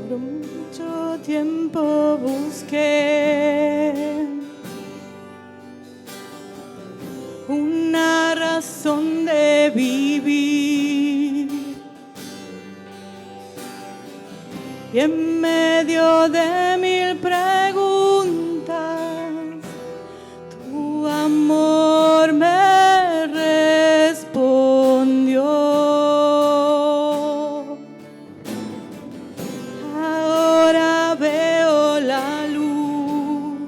Por mucho tiempo busqué una razón de vivir, y en medio de mil preguntas tu amor me respondió. Ahora veo la luz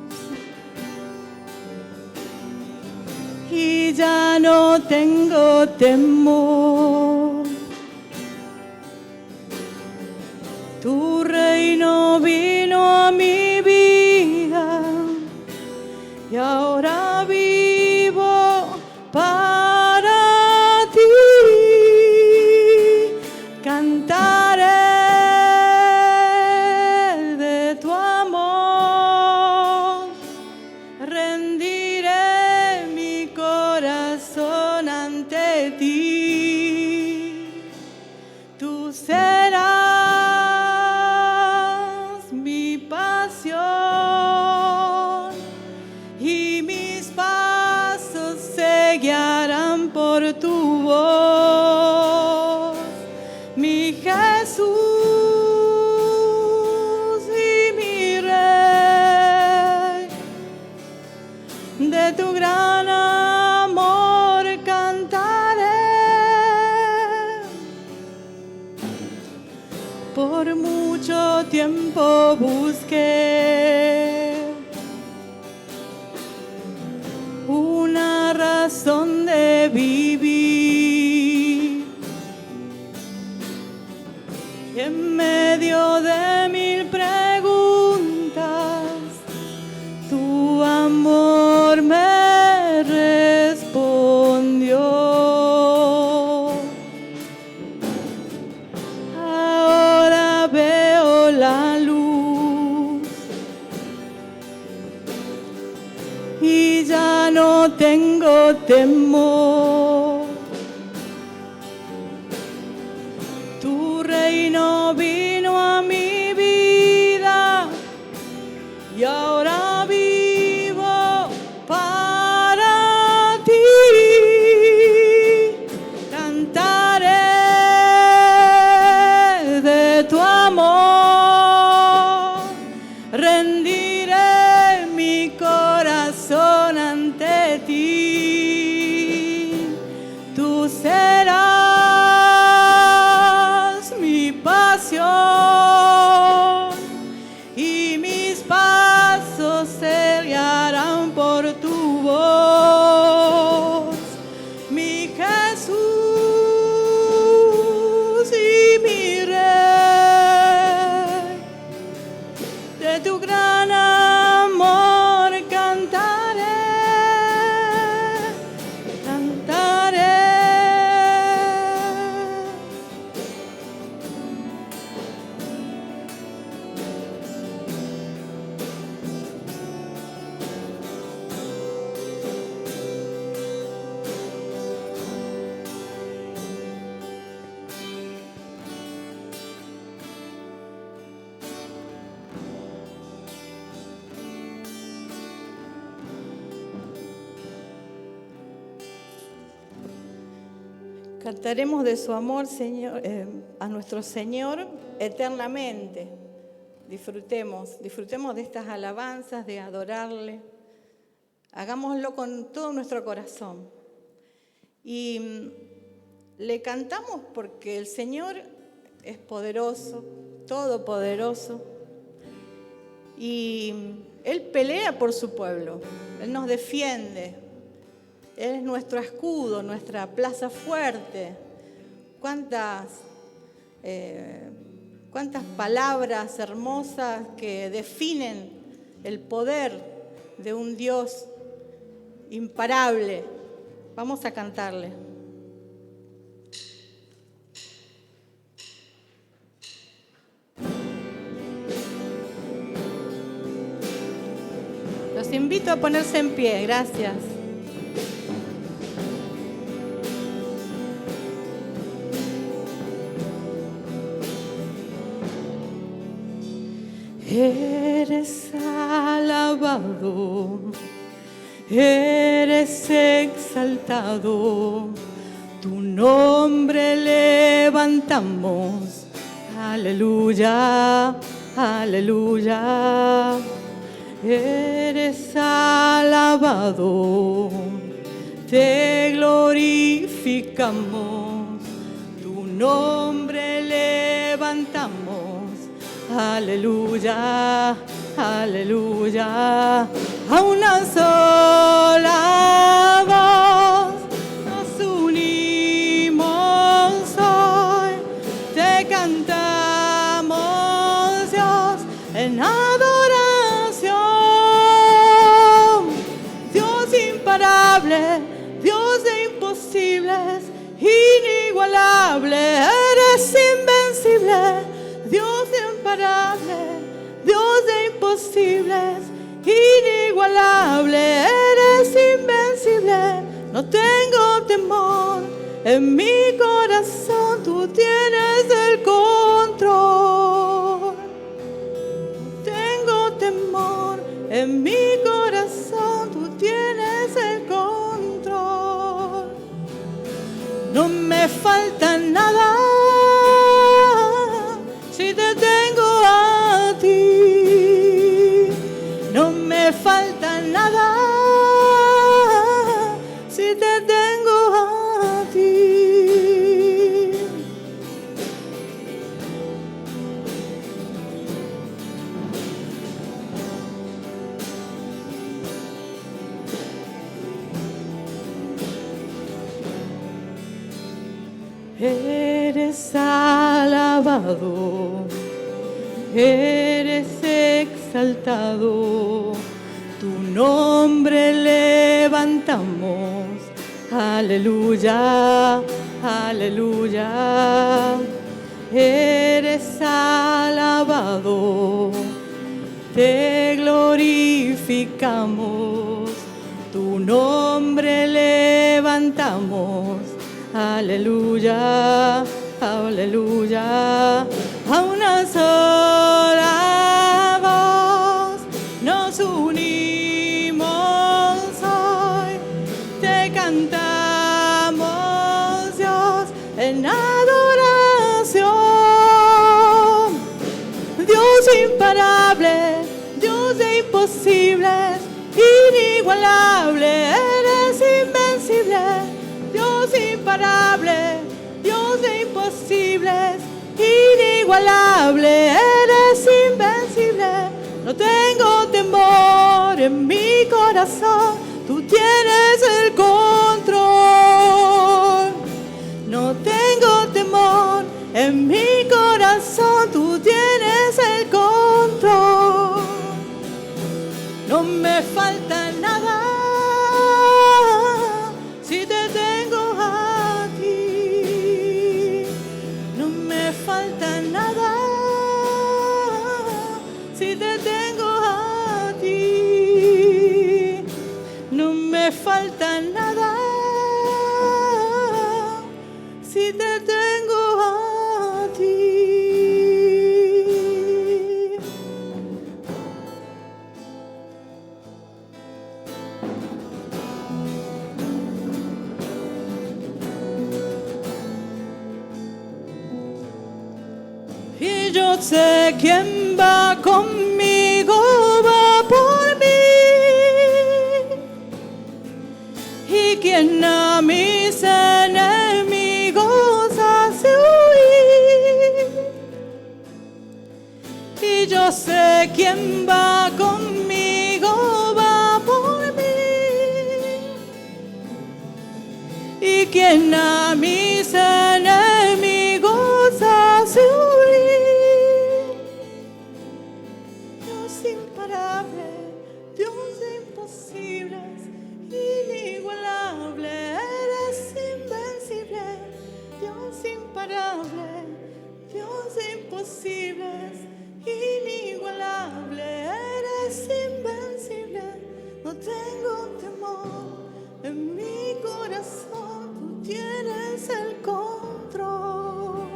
y ya no tengo temor. Tu reino vino a mi vida y ahora vivo para ti. Cantaré de tu amor, rendiré mi corazón ante ti. Tú serás mi pasión y mis pasos se guiarán por tu voz, mi Jesús y mi Rey. De tu gran amor cantaré. Por mucho tiempo busqué una razón de vivir, y en medio de mil preguntas tu amor me respondió. Ahora veo la luz y ya no tengo temor. Tu reino vino a mi vida y ahora vivo para ti. Cantaré de tu amor, rendiré mi corazón ante ti. Tú serás mi pasión y mis pasos se guiarán por tu voz, mi Jesús y mi Rey. De tu gran amor cantaré, cantaré. Cantaremos de su amor, Señor, a nuestro Señor eternamente. Disfrutemos de estas alabanzas, de adorarle. Hagámoslo con todo nuestro corazón. Y le cantamos porque el Señor es poderoso, todopoderoso. Y Él pelea por su pueblo, Él nos defiende. Él es nuestro escudo, nuestra plaza fuerte. Cuántas palabras hermosas que definen el poder de un Dios imparable. Vamos a cantarle. Los invito a ponerse en pie. Gracias. Eres alabado, eres exaltado, tu nombre levantamos. Aleluya, aleluya. Eres alabado, te glorificamos, tu nombre levantamos. Aleluya, aleluya. A una sola voz nos unimos hoy, te cantamos, Dios, en adoración. Dios imparable, Dios de imposibles, inigualable, eres invencible. Dios imparable, Dios de imposibles, inigualable, eres invencible. No tengo temor, en mi corazón tú tienes el control. No tengo temor, en mi corazón tú tienes el control. No me falta nada si te tengo a ti. No me falta nada si te tengo a ti. Eres alabado, eres exaltado, tu nombre levantamos. Aleluya, aleluya. Eres alabado, te glorificamos, tu nombre levantamos. Aleluya, aleluya. A una sola voz nos unimos hoy, te cantamos, Dios, en adoración. Dios imparable, Dios de imposibles, inigualable, eres invencible. Dios imparable, Dios de imposibles, inigualable, eres invencible. No tengo temor, en mi corazón tú tienes el control. No tengo temor, en mi corazón tú tienes el control. No me falta nada si te tengo a ti. No me falta nada si te tengo a ti. No me falta nada si te tengo a ti. Y yo sé quién va conmigo, va por mí. Y quien a mis enemigos hace huir. Y yo sé quién va conmigo, va por mí. Y quien a mis enemigos hace huir. Dios imparable, Dios de imposibles, inigualable, eres invencible. Dios imparable, Dios de imposibles, inigualable, eres invencible. No tengo temor, en mi corazón tú tienes el control.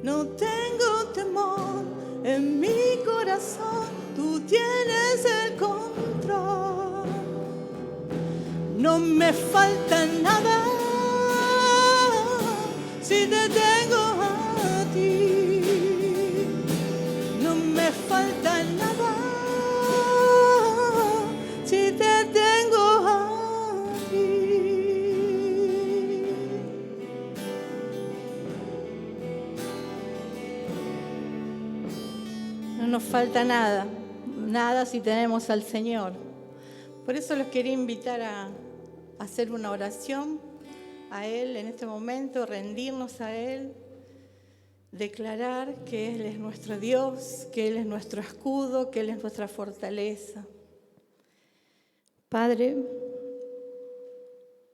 No tengo temor, en mi corazón, tú tienes el control. No me falta nada si te tengo a ti. No me falta nada si te tengo a ti. No nos falta nada, nada si tenemos al Señor. Por eso los quería invitar a hacer una oración a Él en este momento, rendirnos a Él, declarar que Él es nuestro Dios, que Él es nuestro escudo, que Él es nuestra fortaleza. Padre,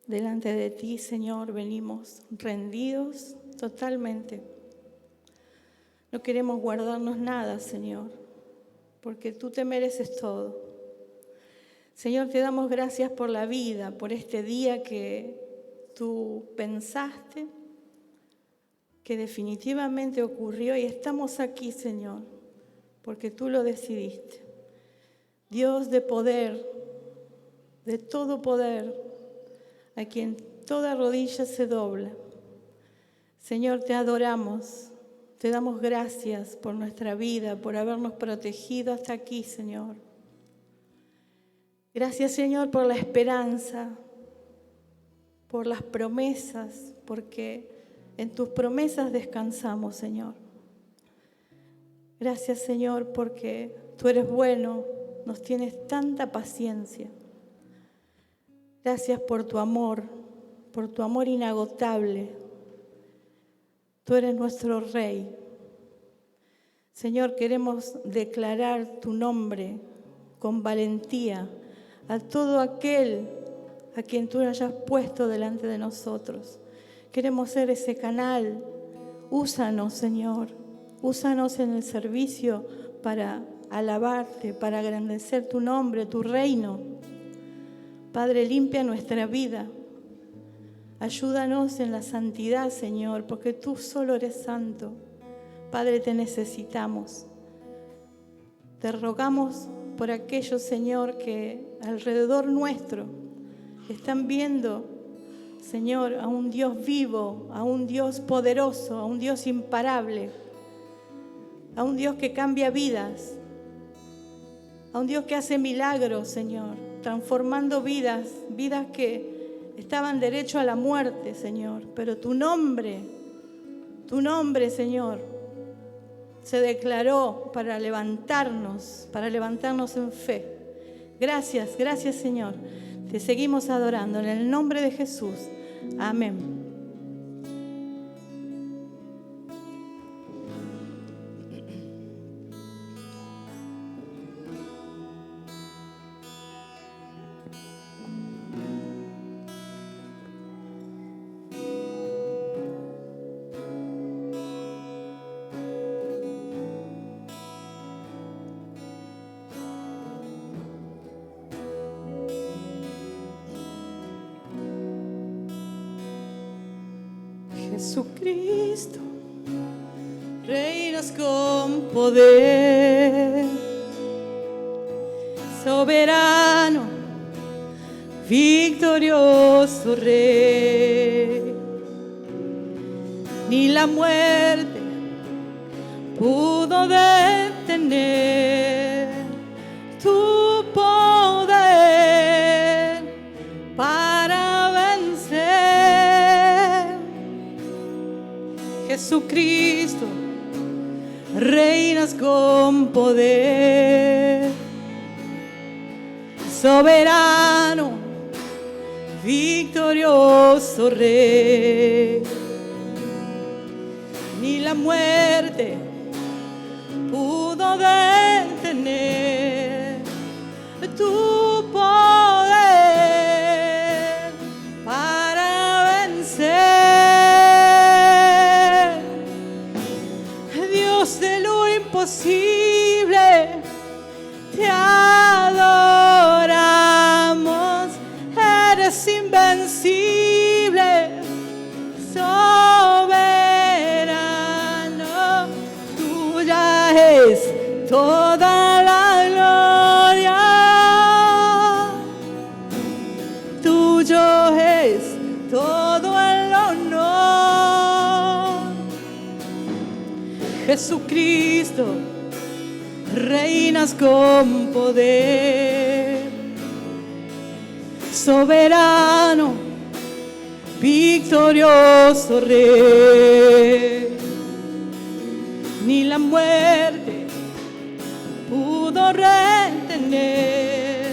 delante de ti, Señor, venimos rendidos totalmente. No queremos guardarnos nada, Señor, porque tú te mereces todo. Señor, te damos gracias por la vida, por este día que tú pensaste, que definitivamente ocurrió y estamos aquí, Señor, porque tú lo decidiste. Dios de poder, de todo poder, a quien toda rodilla se dobla. Señor, te adoramos, te damos gracias por nuestra vida, por habernos protegido hasta aquí, Señor. Gracias, Señor, por la esperanza, por las promesas, porque en tus promesas descansamos, Señor. Gracias, Señor, porque tú eres bueno, nos tienes tanta paciencia. Gracias por tu amor inagotable. Tú eres nuestro Rey. Señor, queremos declarar tu nombre con valentía a todo aquel a quien tú hayas puesto delante de nosotros. Queremos ser ese canal. Úsanos, Señor. Úsanos en el servicio para alabarte, para engrandecer tu nombre, tu reino. Padre, limpia nuestra vida. Ayúdanos en la santidad, Señor, porque tú solo eres santo. Padre, te necesitamos. Te rogamos por aquellos, Señor, que alrededor nuestro están viendo, Señor, a un Dios vivo, a un Dios poderoso, a un Dios imparable, a un Dios que cambia vidas, a un Dios que hace milagros, Señor, transformando vidas que estaban derecho a la muerte, Señor. Pero tu nombre, Señor, se declaró para levantarnos en fe. Gracias, Señor. Te seguimos adorando en el nombre de Jesús. Amén. Jesucristo, reinas con poder, soberano, victorioso Rey. Ni la muerte pudo detener tu poder para vencer. Jesucristo, reinas con poder, soberano, victorioso Rey. Ni la muerte pudo detener tu poder para vencer. Dios de lo imposible, te adoramos. Eres invencible, soberano. Tuya es toda Jesucristo, reinas con poder, soberano, victorioso Rey. Ni la muerte pudo retener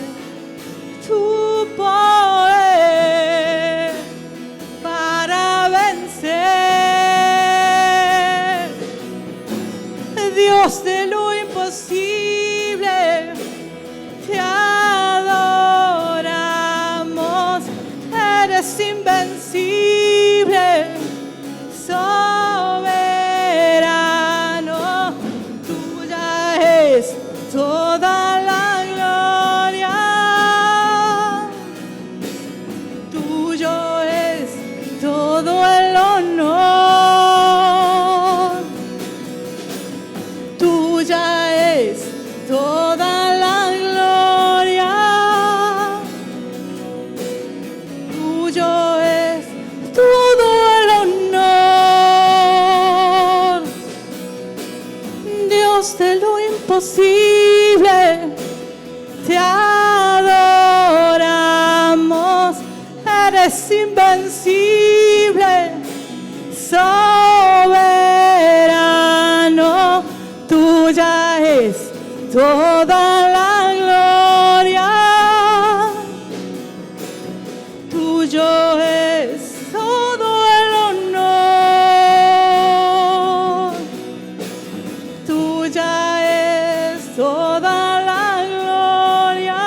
tu poder para vencer. Dios de lo imposible, te adoramos. Eres invencible, soberano. Tuya es toda la gloria, tuyo es todo el honor, tuya es toda la gloria, tuyo es todo el honor. Dios de lo imposible, te adoramos. Eres invencible, soberano. Tuya es toda la gloria, tuyo es todo el honor, tuya es toda la gloria,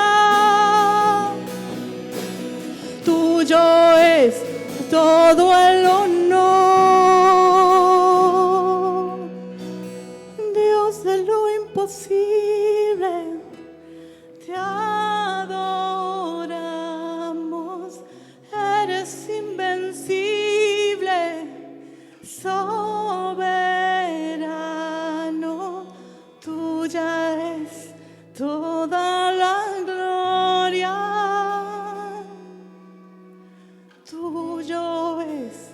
tuyo es todo el honor. Dios de lo imposible, te adoramos. Eres invencible, soberano. Tuya es toda la gloria, tuyo es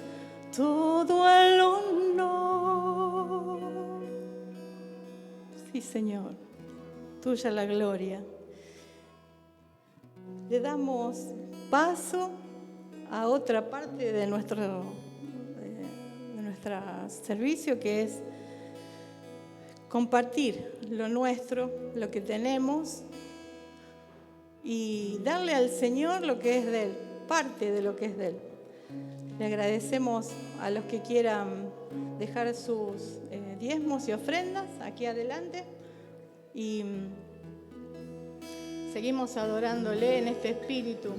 todo el honor. Sí, Señor, tuya la gloria. Le damos paso a otra parte de nuestro servicio, que es compartir lo nuestro, lo que tenemos, y darle al Señor lo que es de Él, parte de lo que es de Él. Le agradecemos a los que quieran dejar sus diezmos y ofrendas aquí adelante, y seguimos adorándole en este espíritu.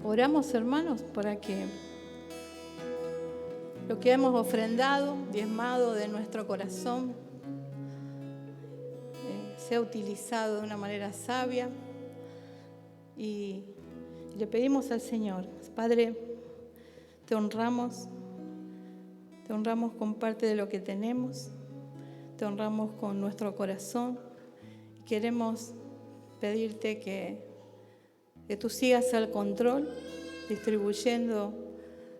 Oramos, hermanos, para que lo que hemos ofrendado, diezmado de nuestro corazón, sea utilizado de una manera sabia. Y le pedimos al Señor, Padre, te honramos con parte de lo que tenemos, te honramos con nuestro corazón. Queremos pedirte que tú sigas al control, distribuyendo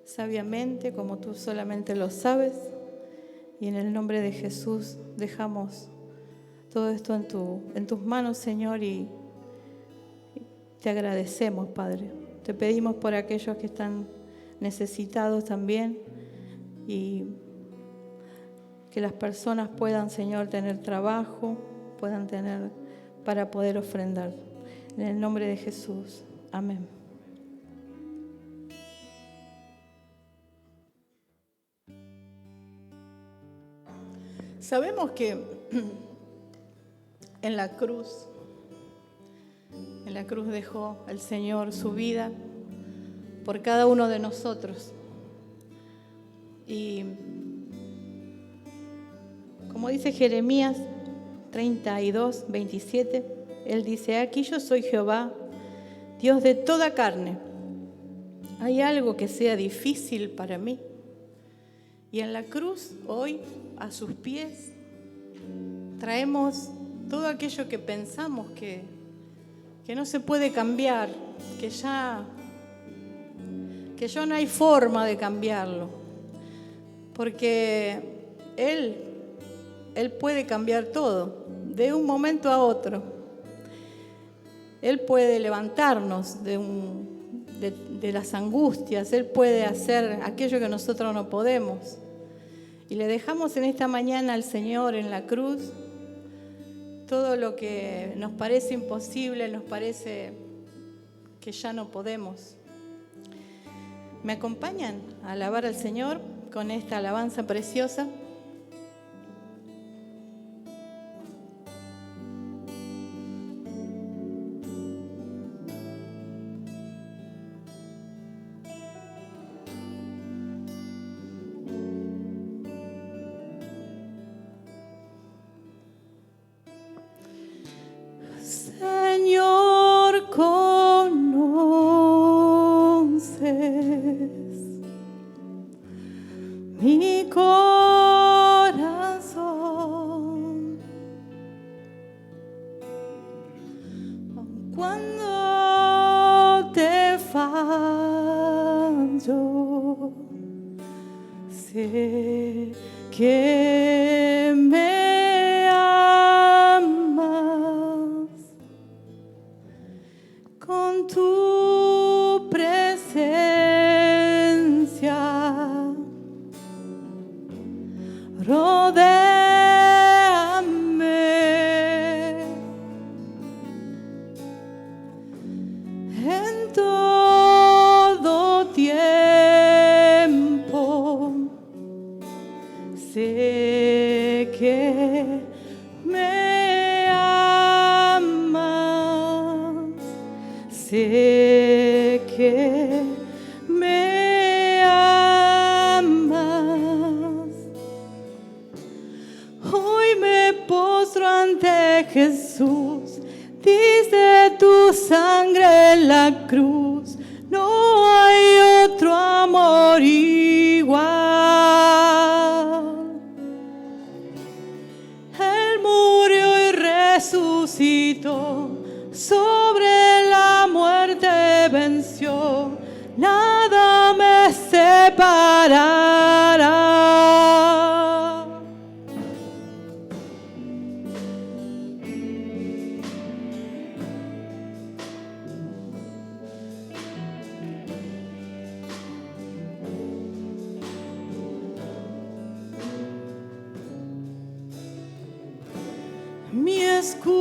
sabiamente como tú solamente lo sabes. Y en el nombre de Jesús dejamos todo esto en tus manos, Señor, y te agradecemos, Padre. Te pedimos por aquellos que están necesitados también y que las personas puedan, Señor, tener trabajo, puedan tener para poder ofrendar. En el nombre de Jesús. Amén. Sabemos que en la cruz dejó el Señor su vida por cada uno de nosotros. Y como dice Jeremías 32, 27, Él dice: aquí yo soy Jehová, Dios de toda carne. ¿Hay algo que sea difícil para mí? Y en la cruz, hoy, a sus pies, traemos todo aquello que pensamos que no se puede cambiar, que ya no hay forma de cambiarlo, porque Él puede cambiar todo, de un momento a otro. Él puede levantarnos de las angustias, Él puede hacer aquello que nosotros no podemos. Y le dejamos en esta mañana al Señor en la cruz todo lo que nos parece imposible, nos parece que ya no podemos. ¿Me acompañan a alabar al Señor con esta alabanza preciosa? Señor, conoces mi corazón, cuando te fallo, sé que me amas con tu presencia. Rodéame en todo tiempo. Sé que me amas. Sé que me amas. Hoy me postro ante Jesús, dice tu sangre en la cruz, no hay otro amor igual. Él murió y resucitó, sobre la muerte venció, nada me separará. Mi escudo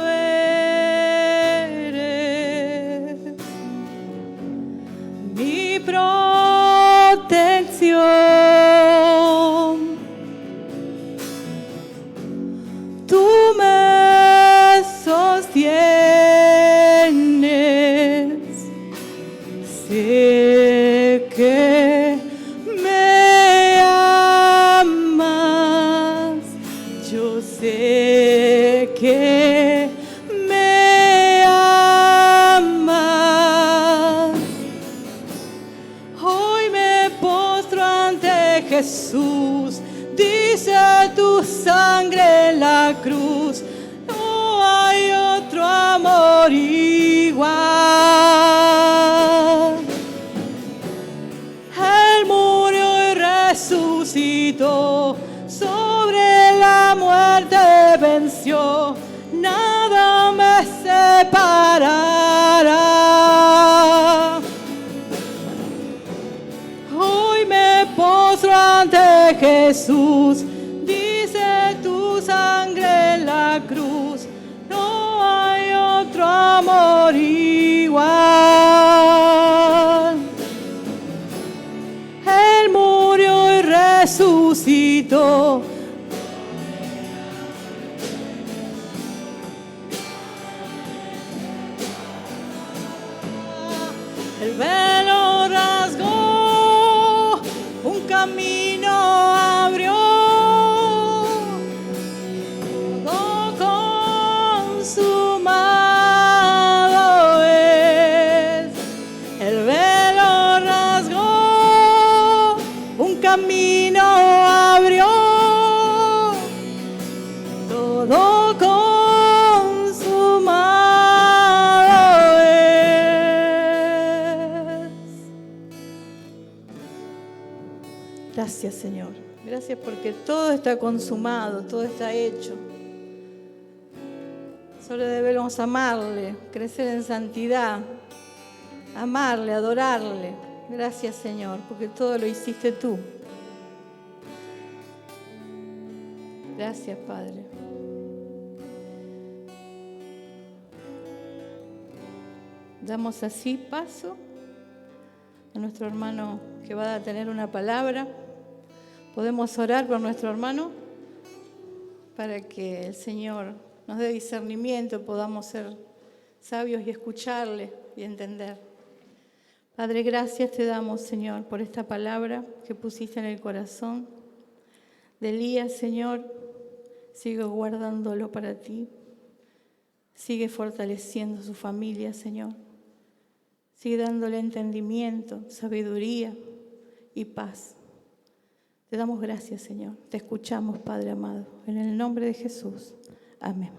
eres, mi protección. Tú me sostienes, sé que me amas, yo sé que me amas. Hoy me postro ante Jesús, dice tu sangre en la cruz, no hay otro amor igual. Él murió y resucitó, sobre la muerte venció, nada me separará. Hoy me postro ante Jesús, dice tu sangre en la cruz, no hay otro amor igual. Él murió y resucitó. El velo rasgó, un camino abrió, todo consumado es. El velo rasgó, un camino abrió, todo consumado es. Gracias, Señor. Gracias porque todo está consumado, todo está hecho. Solo debemos amarle, crecer en santidad, amarle, adorarle. Gracias, Señor, porque todo lo hiciste tú. Gracias, Padre. Damos así paso a nuestro hermano que va a tener una palabra. Podemos orar por nuestro hermano para que el Señor nos dé discernimiento, podamos ser sabios y escucharle y entender. Padre, gracias te damos, Señor, por esta palabra que pusiste en el corazón de Elías, Señor. Sigue guardándolo para ti. Sigue fortaleciendo su familia, Señor. Sigue dándole entendimiento, sabiduría y paz. Te damos gracias, Señor. Te escuchamos, Padre amado. En el nombre de Jesús. Amén.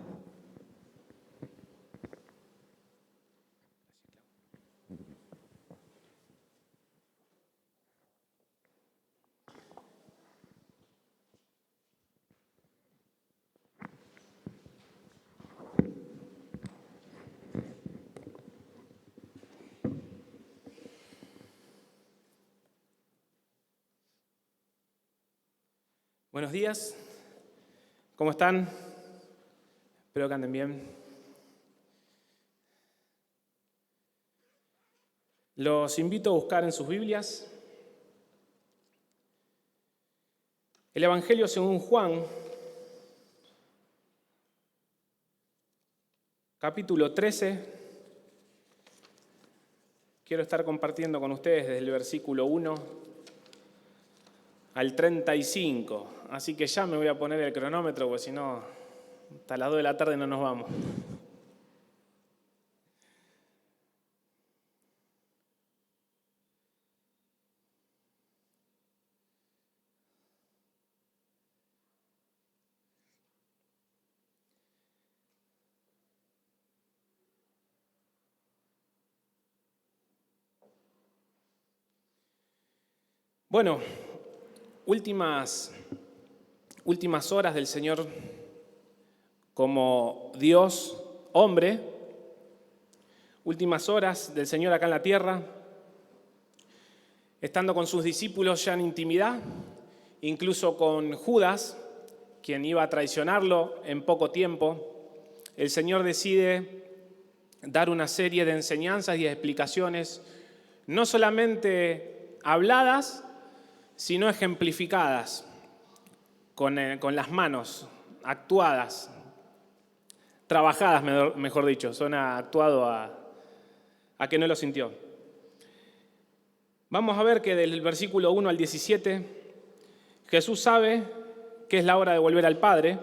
Buenos días, ¿cómo están? Espero que anden bien. Los invito a buscar en sus Biblias el Evangelio según Juan, capítulo 13. Quiero estar compartiendo con ustedes desde el versículo 1 al 35. Así que ya me voy a poner el cronómetro, porque si no, hasta las 2 de la tarde no nos vamos. Bueno, últimas horas del Señor como Dios, hombre, últimas horas del Señor acá en la tierra, estando con sus discípulos ya en intimidad, incluso con Judas, quien iba a traicionarlo en poco tiempo. El Señor decide dar una serie de enseñanzas y explicaciones, no solamente habladas, sino ejemplificadas, con las manos, actuadas, trabajadas, mejor dicho, suena actuado a que no lo sintió. Vamos a ver que del versículo 1 al 17, Jesús sabe que es la hora de volver al Padre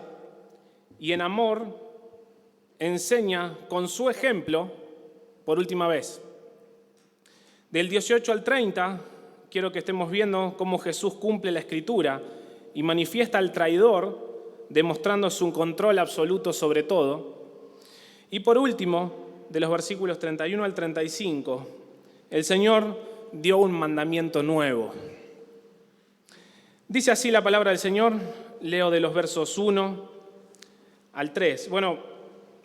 y en amor enseña con su ejemplo por última vez. Del 18 al 30, quiero que estemos viendo cómo Jesús cumple la Escritura y manifiesta al traidor, demostrando su control absoluto sobre todo. Y por último, de los versículos 31 al 35, el Señor dio un mandamiento nuevo. Dice así la palabra del Señor, leo de los versos 1 al 3. Bueno,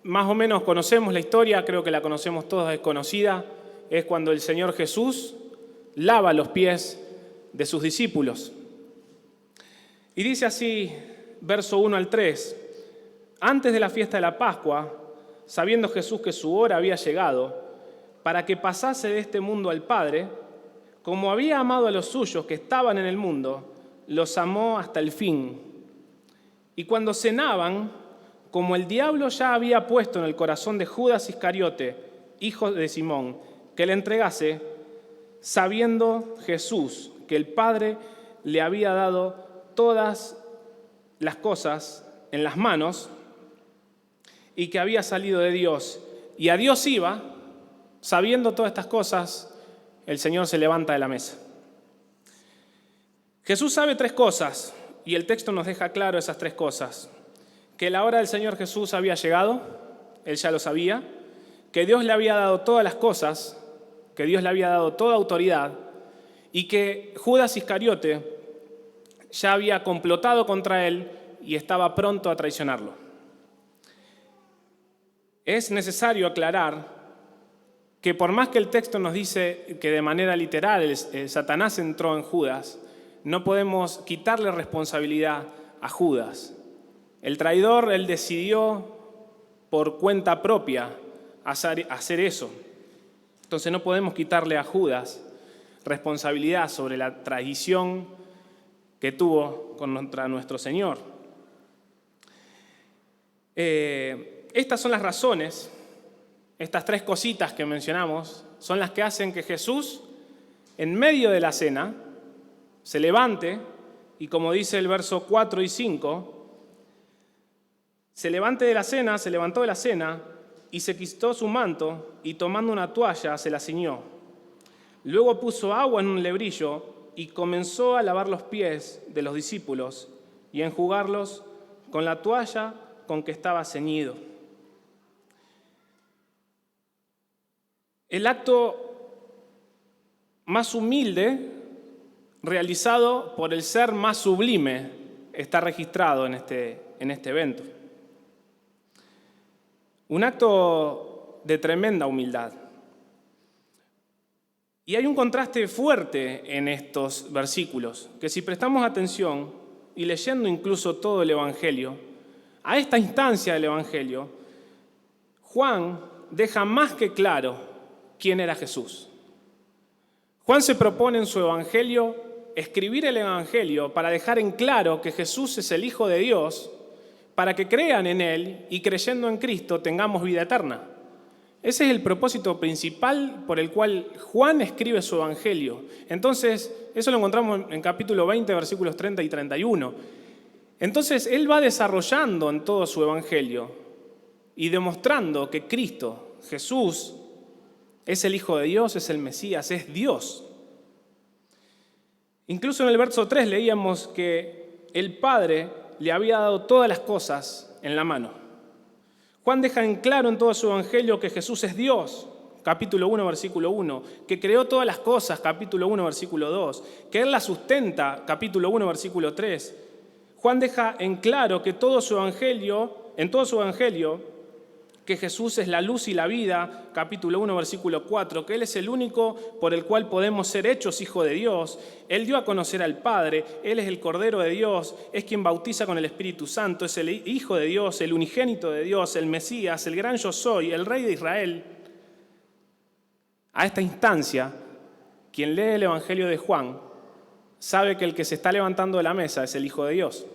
más o menos conocemos la historia, creo que la conocemos todos, es conocida. Es cuando el Señor Jesús lava los pies de sus discípulos. Y dice así, verso 1 al 3, antes de la fiesta de la Pascua, sabiendo Jesús que su hora había llegado, para que pasase de este mundo al Padre, como había amado a los suyos que estaban en el mundo, los amó hasta el fin. Y cuando cenaban, como el diablo ya había puesto en el corazón de Judas Iscariote, hijo de Simón, que le entregase, sabiendo Jesús que el Padre le había dado todas las cosas en las manos y que había salido de Dios y a Dios iba, sabiendo todas estas cosas, el Señor se levanta de la mesa. Jesús sabe 3 cosas y el texto nos deja claro esas 3 cosas. Que la hora del Señor Jesús había llegado, Él ya lo sabía, que Dios le había dado todas las cosas, que Dios le había dado toda autoridad y que Judas Iscariote ya había complotado contra Él y estaba pronto a traicionarlo. Es necesario aclarar que por más que el texto nos dice que de manera literal Satanás entró en Judas, no podemos quitarle responsabilidad a Judas. El traidor, él decidió por cuenta propia hacer eso. Entonces no podemos quitarle a Judas responsabilidad sobre la traición que tuvo contra nuestro Señor. Estas son las razones, estas 3 cositas que mencionamos, son las que hacen que Jesús, en medio de la cena, se levante y, como dice el verso 4 y 5, se levantó de la cena y se quitó su manto y tomando una toalla se la ciñó. Luego puso agua en un lebrillo y comenzó a lavar los pies de los discípulos y a enjugarlos con la toalla con que estaba ceñido. El acto más humilde realizado por el ser más sublime está registrado en este evento. Un acto de tremenda humildad. Y hay un contraste fuerte en estos versículos, que si prestamos atención y leyendo incluso todo el Evangelio, a esta instancia del Evangelio, Juan deja más que claro quién era Jesús. Juan se propone en su Evangelio escribir el Evangelio para dejar en claro que Jesús es el Hijo de Dios, para que crean en Él y creyendo en Cristo tengamos vida eterna. Ese es el propósito principal por el cual Juan escribe su Evangelio. Entonces, eso lo encontramos en capítulo 20, versículos 30 y 31. Entonces, él va desarrollando en todo su Evangelio y demostrando que Cristo, Jesús, es el Hijo de Dios, es el Mesías, es Dios. Incluso en el verso 3 leíamos que el Padre le había dado todas las cosas en la mano. Juan deja en claro en todo su Evangelio que Jesús es Dios, capítulo 1, versículo 1, que creó todas las cosas, capítulo 1, versículo 2, que Él las sustenta, capítulo 1, versículo 3. Juan deja en claro que en todo su Evangelio, que Jesús es la luz y la vida, capítulo 1, versículo 4, que Él es el único por el cual podemos ser hechos hijos de Dios. Él dio a conocer al Padre, Él es el Cordero de Dios, es quien bautiza con el Espíritu Santo, es el Hijo de Dios, el unigénito de Dios, el Mesías, el gran yo soy, el Rey de Israel. A esta instancia, quien lee el Evangelio de Juan sabe que el que se está levantando de la mesa es el Hijo de Dios.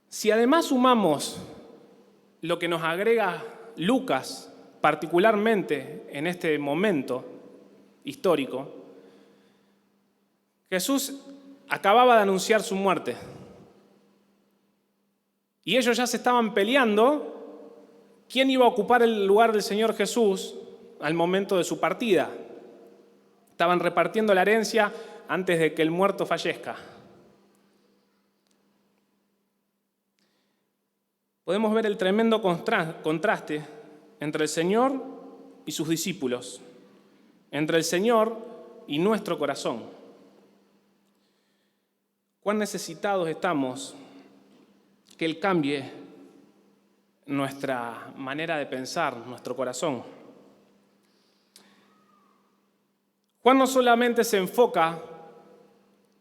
Si además sumamos lo que nos agrega Lucas, particularmente en este momento histórico, Jesús acababa de anunciar su muerte. Y ellos ya se estaban peleando quién iba a ocupar el lugar del Señor Jesús al momento de su partida. Estaban repartiendo la herencia antes de que el muerto fallezca. Podemos ver el tremendo contraste entre el Señor y sus discípulos, entre el Señor y nuestro corazón. Cuán necesitados estamos que Él cambie nuestra manera de pensar, nuestro corazón. Juan no solamente se enfoca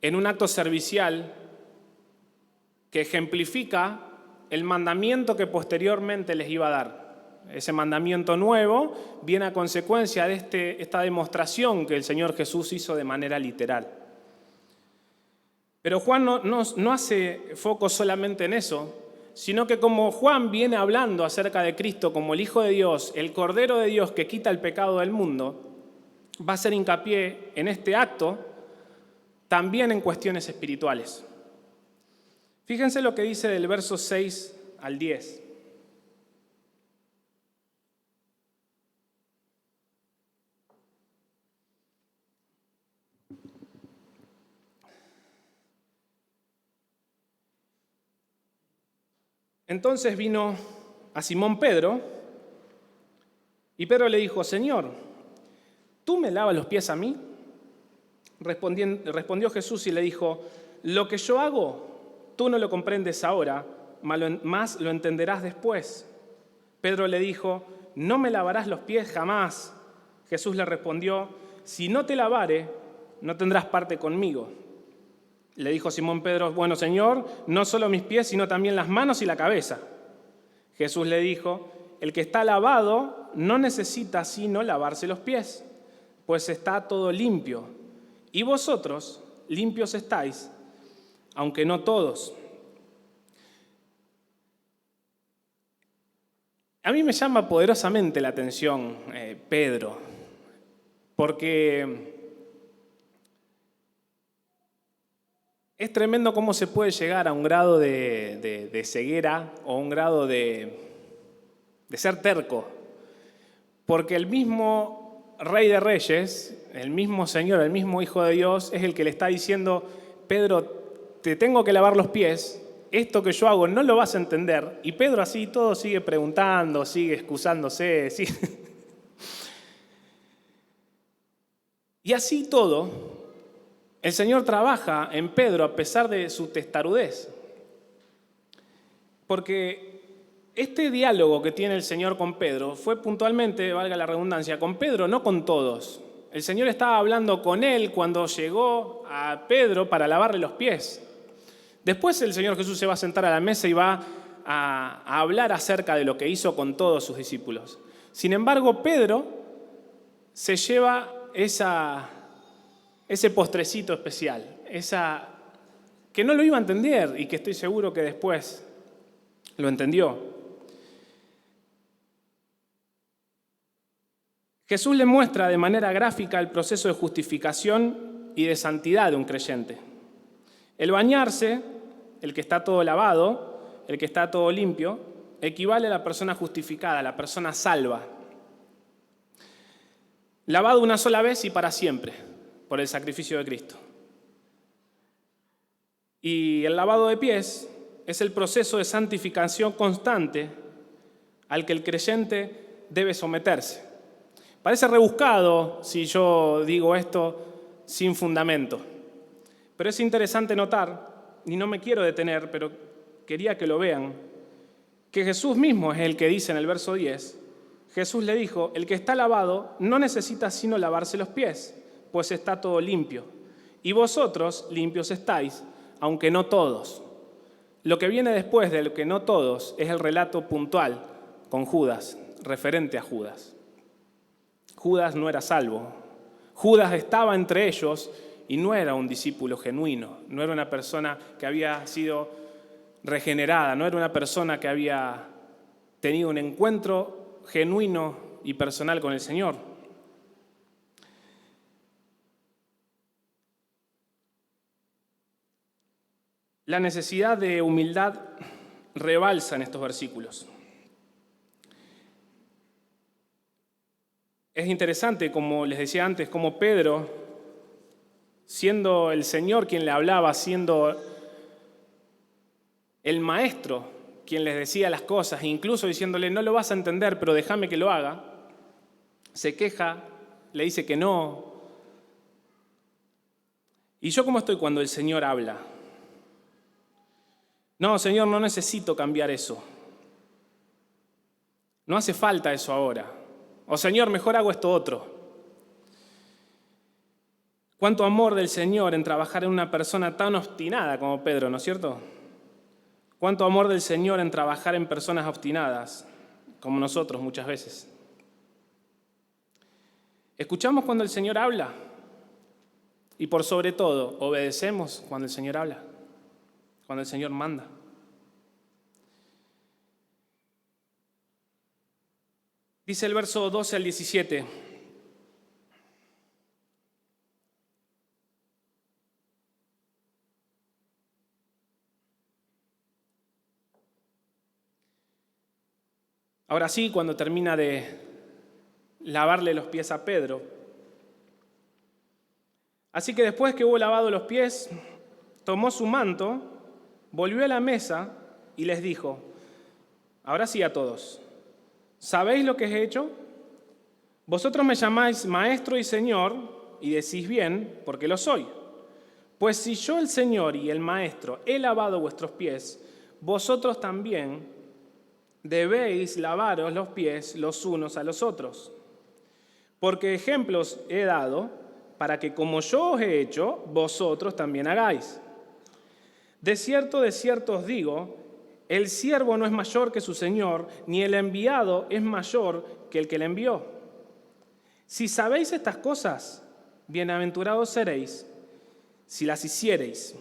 en un acto servicial que ejemplifica el mandamiento que posteriormente les iba a dar. Ese mandamiento nuevo viene a consecuencia de esta demostración que el Señor Jesús hizo de manera literal. Pero Juan no hace foco solamente en eso, sino que como Juan viene hablando acerca de Cristo como el Hijo de Dios, el Cordero de Dios que quita el pecado del mundo, va a hacer hincapié en este acto también en cuestiones espirituales. Fíjense lo que dice del verso 6 al 10. Entonces vino a Simón Pedro y Pedro le dijo: Señor, ¿tú me lavas los pies a mí? Respondió Jesús y le dijo: lo que yo hago, tú no lo comprendes ahora, más lo entenderás después. Pedro le dijo: no me lavarás los pies jamás. Jesús le respondió: si no te lavare, no tendrás parte conmigo. Le dijo Simón Pedro: bueno, Señor, no solo mis pies, sino también las manos y la cabeza. Jesús le dijo: el que está lavado no necesita sino lavarse los pies, pues está todo limpio. Y vosotros limpios estáis, aunque no todos. A mí me llama poderosamente la atención Pedro, porque es tremendo cómo se puede llegar a un grado de ceguera o un grado de ser terco. Porque el mismo Rey de Reyes, el mismo Señor, el mismo Hijo de Dios, es el que le está diciendo: Pedro, te tengo que lavar los pies, esto que yo hago no lo vas a entender. Y Pedro así todo sigue preguntando, sigue excusándose, sigue... Y así todo, el Señor trabaja en Pedro a pesar de su testarudez. Porque este diálogo que tiene el Señor con Pedro fue puntualmente, valga la redundancia, con Pedro, no con todos. El Señor estaba hablando con él cuando llegó a Pedro para lavarle los pies. Después el Señor Jesús se va a sentar a la mesa y va a hablar acerca de lo que hizo con todos sus discípulos. Sin embargo, Pedro se lleva ese postrecito especial, que no lo iba a entender y que estoy seguro que después lo entendió. Jesús le muestra de manera gráfica el proceso de justificación y de santidad de un creyente. El bañarse, el que está todo lavado, el que está todo limpio, equivale a la persona justificada, a la persona salva. Lavado una sola vez y para siempre, por el sacrificio de Cristo. Y el lavado de pies es el proceso de santificación constante al que el creyente debe someterse. Parece rebuscado si yo digo esto sin fundamento, pero es interesante notar, y no me quiero detener, pero quería que lo vean, que Jesús mismo es el que dice en el verso 10, Jesús le dijo: el que está lavado no necesita sino lavarse los pies, pues está todo limpio. Y vosotros limpios estáis, aunque no todos. Lo que viene después de lo que no todos es el relato puntual con Judas, referente a Judas. Judas no era salvo. Judas estaba entre ellos y no era un discípulo genuino, no era una persona que había sido regenerada, no era una persona que había tenido un encuentro genuino y personal con el Señor. La necesidad de humildad rebalsa en estos versículos. Es interesante, como les decía antes, cómo Pedro, siendo el Señor quien le hablaba, siendo el maestro quien les decía las cosas, incluso diciéndole: no lo vas a entender, pero déjame que lo haga, se queja, le dice que no. ¿Y yo cómo estoy cuando el Señor habla? No, Señor, no necesito cambiar eso. No hace falta eso ahora. O Señor, mejor hago esto otro. Cuánto amor del Señor en trabajar en una persona tan obstinada como Pedro, ¿no es cierto? Cuánto amor del Señor en trabajar en personas obstinadas, como nosotros muchas veces. ¿Escuchamos cuando el Señor habla? Y por sobre todo, ¿obedecemos cuando el Señor habla? Cuando el Señor manda. Dice el verso 12 al 17. Ahora sí, cuando termina de lavarle los pies a Pedro. Así que después que hubo lavado los pies, tomó su manto, volvió a la mesa y les dijo, ahora sí a todos, ¿sabéis lo que he hecho? Vosotros me llamáis maestro y señor y decís bien, porque lo soy. Pues si yo el Señor y el maestro he lavado vuestros pies, vosotros también debéis lavaros los pies los unos a los otros. Porque ejemplos he dado para que como yo os he hecho, vosotros también hagáis. De cierto os digo, el siervo no es mayor que su Señor, ni el enviado es mayor que el que le envió. Si sabéis estas cosas, bienaventurados seréis si las hiciereis.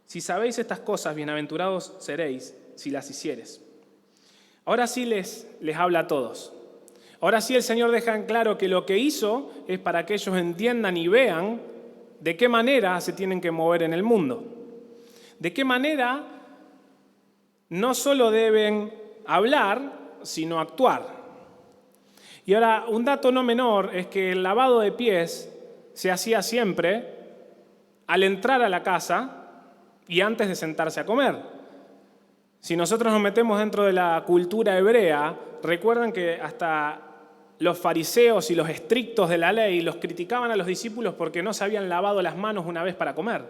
Si sabéis estas cosas, bienaventurados seréis si las hiciereis. Ahora sí les habla a todos. Ahora sí el Señor deja en claro que lo que hizo es para que ellos entiendan y vean de qué manera se tienen que mover en el mundo. De qué manera no solo deben hablar, sino actuar. Y ahora, un dato no menor es que el lavado de pies se hacía siempre al entrar a la casa y antes de sentarse a comer. Si nosotros nos metemos dentro de la cultura hebrea, recuerdan que hasta los fariseos y los estrictos de la ley los criticaban a los discípulos porque no se habían lavado las manos una vez para comer.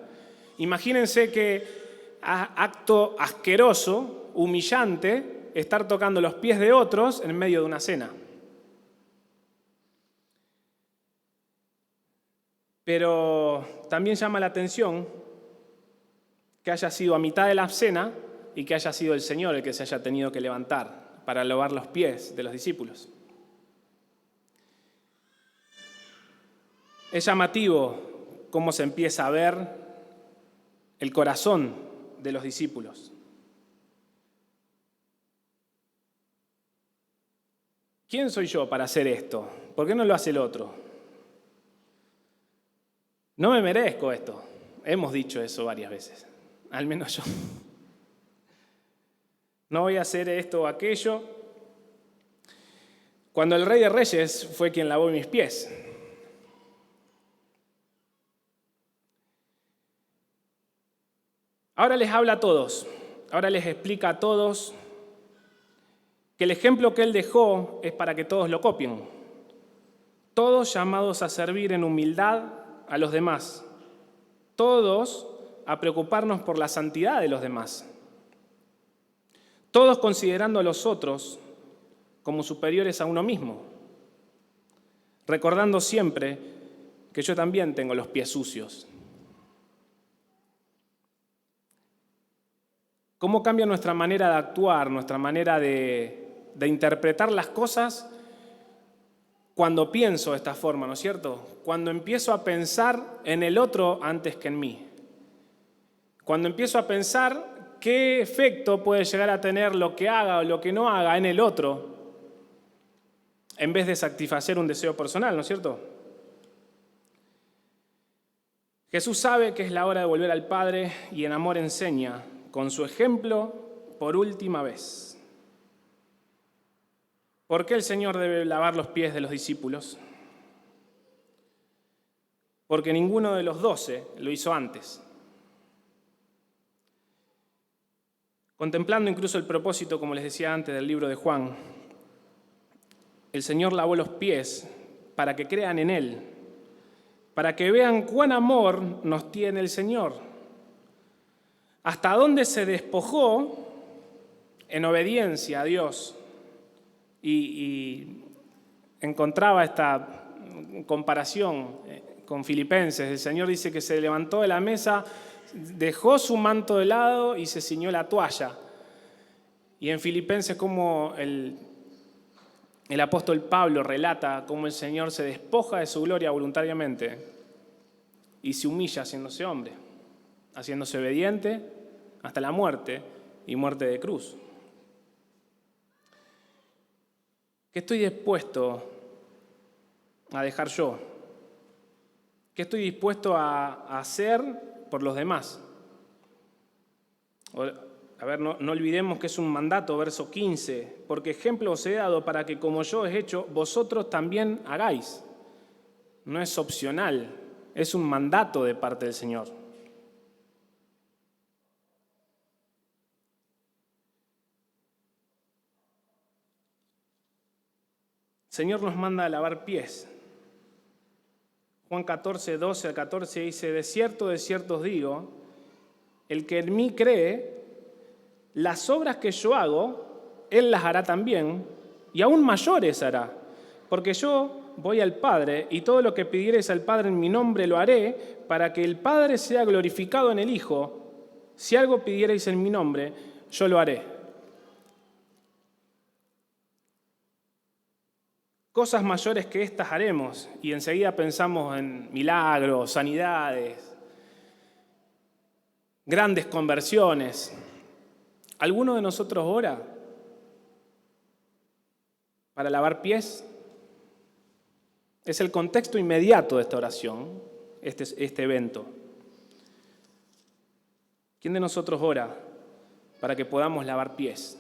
Imagínense qué acto asqueroso, humillante, estar tocando los pies de otros en medio de una cena. Pero también llama la atención que haya sido a mitad de la cena y que haya sido el Señor el que se haya tenido que levantar para lavar los pies de los discípulos. Es llamativo cómo se empieza a ver el corazón de los discípulos. ¿Quién soy yo para hacer esto? ¿Por qué no lo hace el otro? No me merezco esto. Hemos dicho eso varias veces, al menos yo. No voy a hacer esto o aquello. Cuando el Rey de Reyes fue quien lavó mis pies. Ahora les habla a todos, ahora les explica a todos que el ejemplo que Él dejó es para que todos lo copien. Todos llamados a servir en humildad a los demás. Todos a preocuparnos por la santidad de los demás. Todos considerando a los otros como superiores a uno mismo. Recordando siempre que yo también tengo los pies sucios. ¿Cómo cambia nuestra manera de actuar, nuestra manera de interpretar las cosas cuando pienso de esta forma, ¿no es cierto? Cuando empiezo a pensar en el otro antes que en mí. Cuando empiezo a pensar qué efecto puede llegar a tener lo que haga o lo que no haga en el otro, en vez de satisfacer un deseo personal, ¿no es cierto? Jesús sabe que es la hora de volver al Padre y en amor enseña, con su ejemplo, por última vez. ¿Por qué el Señor debe lavar los pies de los discípulos? Porque ninguno de los 12 lo hizo antes. Contemplando incluso el propósito, como les decía antes, del libro de Juan, el Señor lavó los pies para que crean en Él, para que vean cuán amor nos tiene el Señor. hasta dónde se despojó en obediencia a Dios. Y encontraba esta comparación con Filipenses. El Señor dice que se levantó de la mesa, dejó su manto de lado y se ciñó la toalla. Y en Filipenses como el apóstol Pablo relata cómo el Señor se despoja de su gloria voluntariamente y se humilla haciéndose hombre, haciéndose obediente hasta la muerte y muerte de cruz. ¿Qué estoy dispuesto a dejar yo? ¿Qué estoy dispuesto a hacer por los demás? A ver, no olvidemos que es un mandato, verso 15, porque ejemplo os he dado para que como yo he hecho, vosotros también hagáis. No es opcional, es un mandato de parte del Señor. El Señor nos manda a lavar pies. Juan 14, 12 al 14 dice, de cierto os digo, el que en mí cree, las obras que yo hago, él las hará también, y aún mayores hará, porque yo voy al Padre, y todo lo que pidiereis al Padre en mi nombre lo haré, para que el Padre sea glorificado en el Hijo. Si algo pidiereis en mi nombre, yo lo haré. Cosas mayores que estas haremos, y enseguida pensamos en milagros, sanidades, grandes conversiones. ¿Alguno de nosotros ora para lavar pies? Es el contexto inmediato de esta oración, este evento. ¿Quién de nosotros ora para que podamos lavar pies?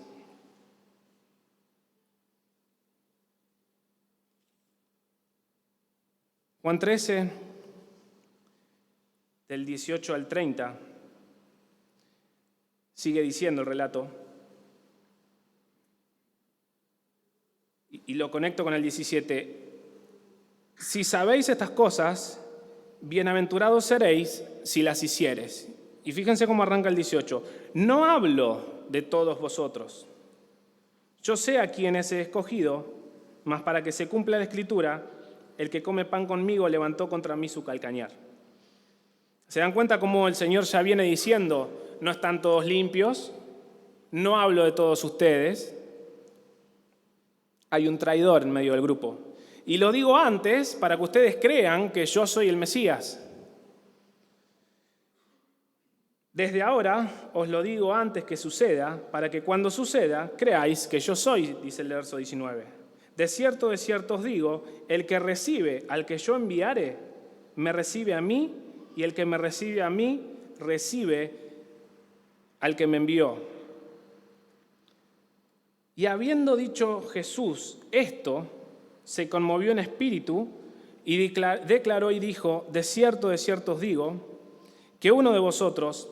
Juan 13, del 18 al 30, sigue diciendo el relato, y lo conecto con el 17. Si sabéis estas cosas, bienaventurados seréis si las hiciereis. Y fíjense cómo arranca el 18. No hablo de todos vosotros. Yo sé a quienes he escogido, mas para que se cumpla la Escritura, el que come pan conmigo levantó contra mí su calcañar. ¿Se dan cuenta cómo el Señor ya viene diciendo, no están todos limpios, no hablo de todos ustedes, hay un traidor en medio del grupo? Y lo digo antes para que ustedes crean que yo soy el Mesías. Desde ahora os lo digo antes que suceda, para que cuando suceda creáis que yo soy, dice el verso 19. De cierto os digo, el que recibe al que yo enviare, me recibe a mí, y el que me recibe a mí, recibe al que me envió. Y habiendo dicho Jesús esto, se conmovió en espíritu y declaró y dijo, de cierto os digo, que uno de vosotros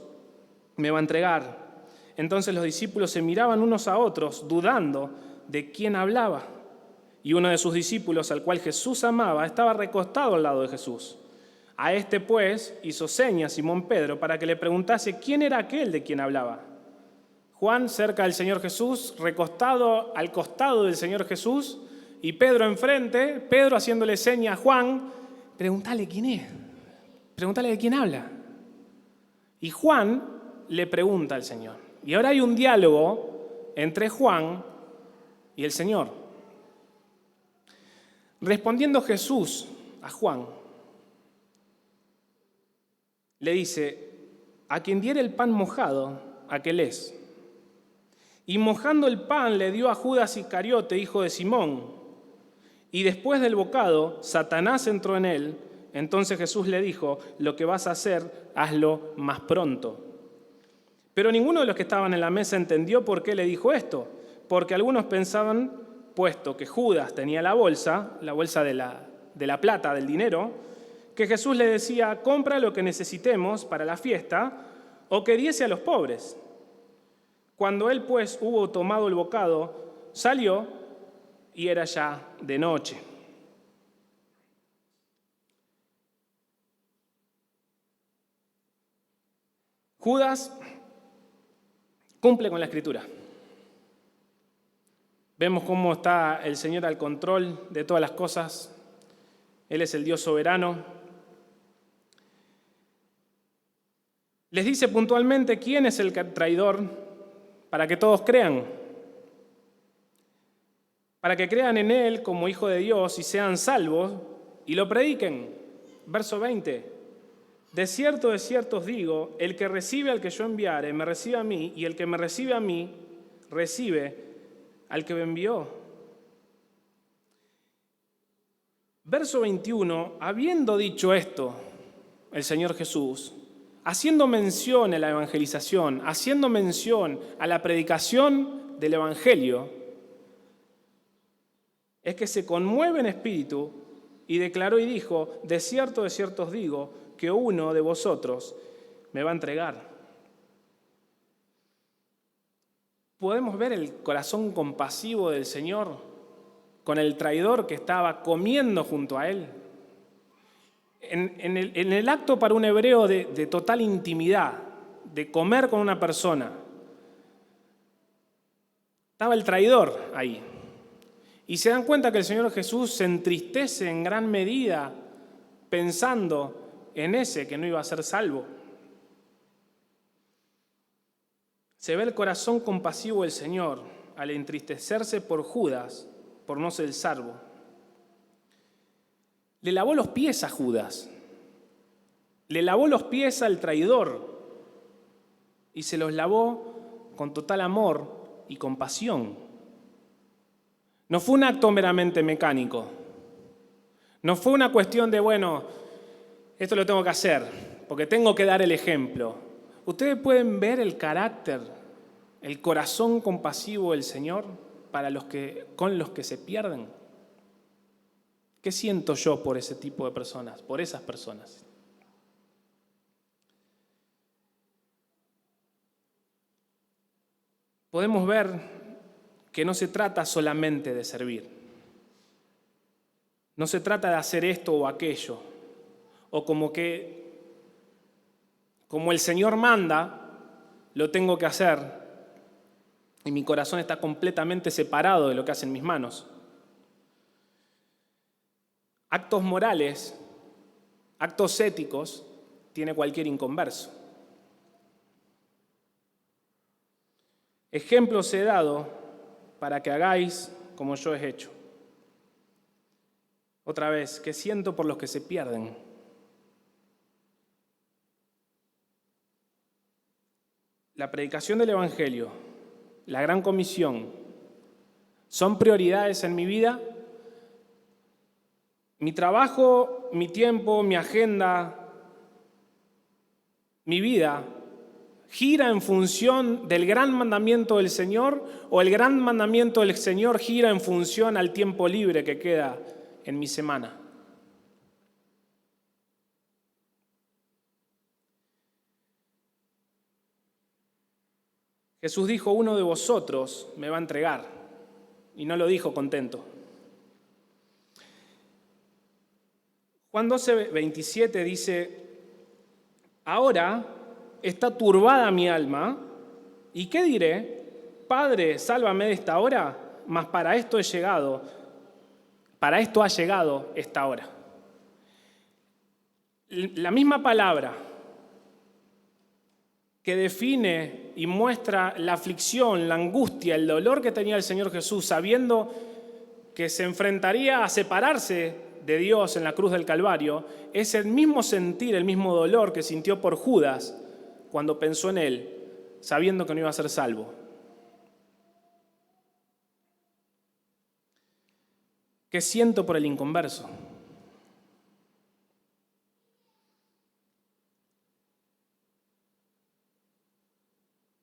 me va a entregar. Entonces los discípulos se miraban unos a otros, dudando de quién hablaba. Y uno de sus discípulos, al cual Jesús amaba, estaba recostado al lado de Jesús. A este, pues, hizo señas Simón Pedro para que le preguntase quién era aquel de quien hablaba. Juan cerca del Señor Jesús, recostado al costado del Señor Jesús, y Pedro enfrente, Pedro haciéndole seña a Juan, pregúntale quién es, pregúntale de quién habla. Y Juan le pregunta al Señor. Y ahora hay un diálogo entre Juan y el Señor. Respondiendo Jesús a Juan, le dice, a quien diere el pan mojado, aquel es. Y mojando el pan le dio a Judas Iscariote, hijo de Simón. Y después del bocado, Satanás entró en él. Entonces Jesús le dijo, lo que vas a hacer, hazlo más pronto. Pero ninguno de los que estaban en la mesa entendió por qué le dijo esto, porque algunos pensaban, puesto que Judas tenía la bolsa de la plata, del dinero, que Jesús le decía, compra lo que necesitemos para la fiesta, o que diese a los pobres. Cuando él pues hubo tomado el bocado, salió y era ya de noche. Judas Cumple con la Escritura. Vemos cómo está el Señor al control de todas las cosas. Él es el Dios soberano. Les dice puntualmente quién es el traidor para que todos crean. Para que crean en Él como Hijo de Dios y sean salvos y lo prediquen. Verso 20. De cierto os digo, el que recibe al que yo enviare, me recibe a mí, y el que me recibe a mí, recibe al que me envió. Verso 21, habiendo dicho esto, el Señor Jesús, haciendo mención a la evangelización, haciendo mención a la predicación del Evangelio, es que se conmueve en espíritu y declaró y dijo, de cierto os digo, que uno de vosotros me va a entregar. Podemos ver el corazón compasivo del Señor con el traidor que estaba comiendo junto a Él. En el acto para un hebreo de total intimidad, de comer con una persona, estaba el traidor ahí. Y se dan cuenta que el Señor Jesús se entristece en gran medida pensando en ese que no iba a ser salvo. Se ve el corazón compasivo del Señor al entristecerse por Judas, por no ser el salvo. Le lavó los pies a Judas, le lavó los pies al traidor y se los lavó con total amor y compasión. No fue un acto meramente mecánico, no fue una cuestión de, bueno, esto lo tengo que hacer, porque tengo que dar el ejemplo. Ustedes pueden ver el carácter, el corazón compasivo del Señor con los que se pierden. ¿Qué siento yo por ese tipo de personas, por esas personas? Podemos ver que no se trata solamente de servir. No se trata de hacer esto o aquello. O como el Señor manda, lo tengo que hacer y mi corazón está completamente separado de lo que hacen mis manos. Actos morales, actos éticos, tiene cualquier inconverso. Ejemplos he dado para que hagáis como yo he hecho. Otra vez, ¿qué siento por los que se pierden? La predicación del Evangelio, la gran comisión, ¿son prioridades en mi vida? Mi trabajo, mi tiempo, mi agenda, mi vida, ¿gira en función del gran mandamiento del Señor o el gran mandamiento del Señor gira en función al tiempo libre que queda en mi semana? Jesús dijo, uno de vosotros me va a entregar, y no lo dijo contento. Juan 12:27 dice, ahora está turbada mi alma, ¿y qué diré? Padre, sálvame de esta hora, mas para esto ha llegado esta hora. La misma palabra que define y muestra la aflicción, la angustia, el dolor que tenía el Señor Jesús, sabiendo que se enfrentaría a separarse de Dios en la cruz del Calvario, es el mismo sentir, el mismo dolor que sintió por Judas cuando pensó en él, sabiendo que no iba a ser salvo. ¿Qué siento por el inconverso?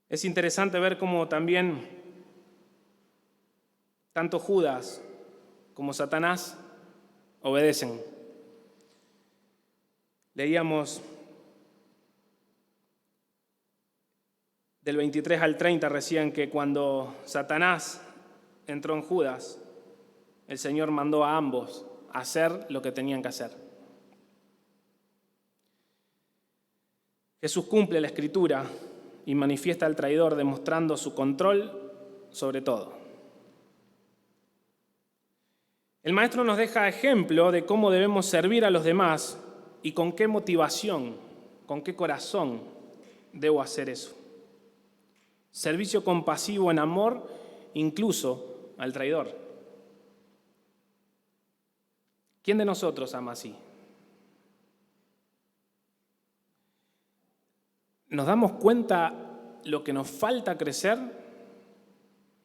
Es interesante ver cómo también tanto Judas como Satanás obedecen. Leíamos del 23 al 30 recién que cuando Satanás entró en Judas, el Señor mandó a ambos a hacer lo que tenían que hacer. Jesús cumple la Escritura y manifiesta al traidor demostrando su control sobre todo. El Maestro nos deja ejemplo de cómo debemos servir a los demás y con qué motivación, con qué corazón debo hacer eso. Servicio compasivo en amor, incluso al traidor. ¿Quién de nosotros ama así? ¿Nos damos cuenta lo que nos falta crecer?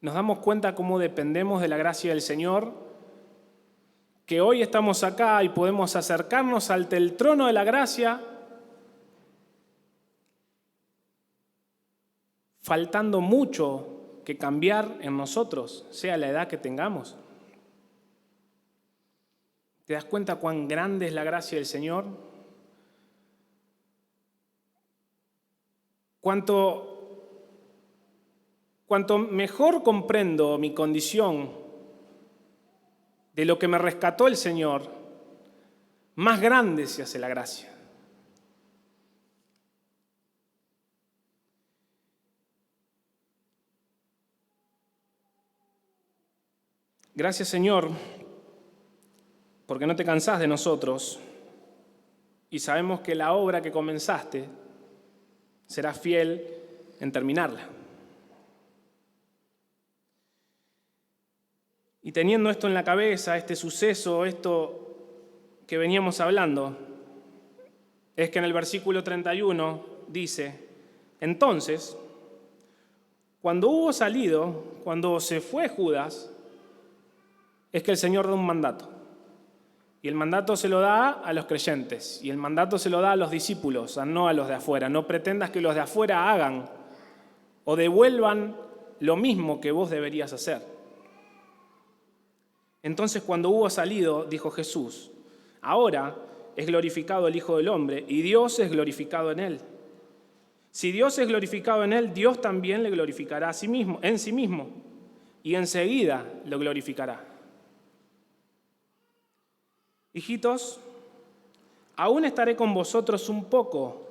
¿Nos damos cuenta cómo dependemos de la gracia del Señor? Que hoy estamos acá y podemos acercarnos ante el trono de la gracia, faltando mucho que cambiar en nosotros, sea la edad que tengamos. ¿Te das cuenta cuán grande es la gracia del Señor? Cuanto mejor comprendo mi condición de lo que me rescató el Señor, más grande se hace la gracia. Gracias, Señor, porque no te cansás de nosotros y sabemos que la obra que comenzaste serás fiel en terminarla. Y teniendo esto en la cabeza, este suceso, esto que veníamos hablando, es que en el versículo 31 dice: entonces, cuando hubo salido, cuando se fue Judas, es que el Señor da un mandato. Y el mandato se lo da a los creyentes, y el mandato se lo da a los discípulos, no a los de afuera. No pretendas que los de afuera hagan o devuelvan lo mismo que vos deberías hacer. Entonces, cuando hubo salido, dijo Jesús: ahora es glorificado el Hijo del Hombre, y Dios es glorificado en él. Si Dios es glorificado en él, Dios también le glorificará a sí mismo, en sí mismo, y enseguida lo glorificará. Hijitos, aún estaré con vosotros un poco.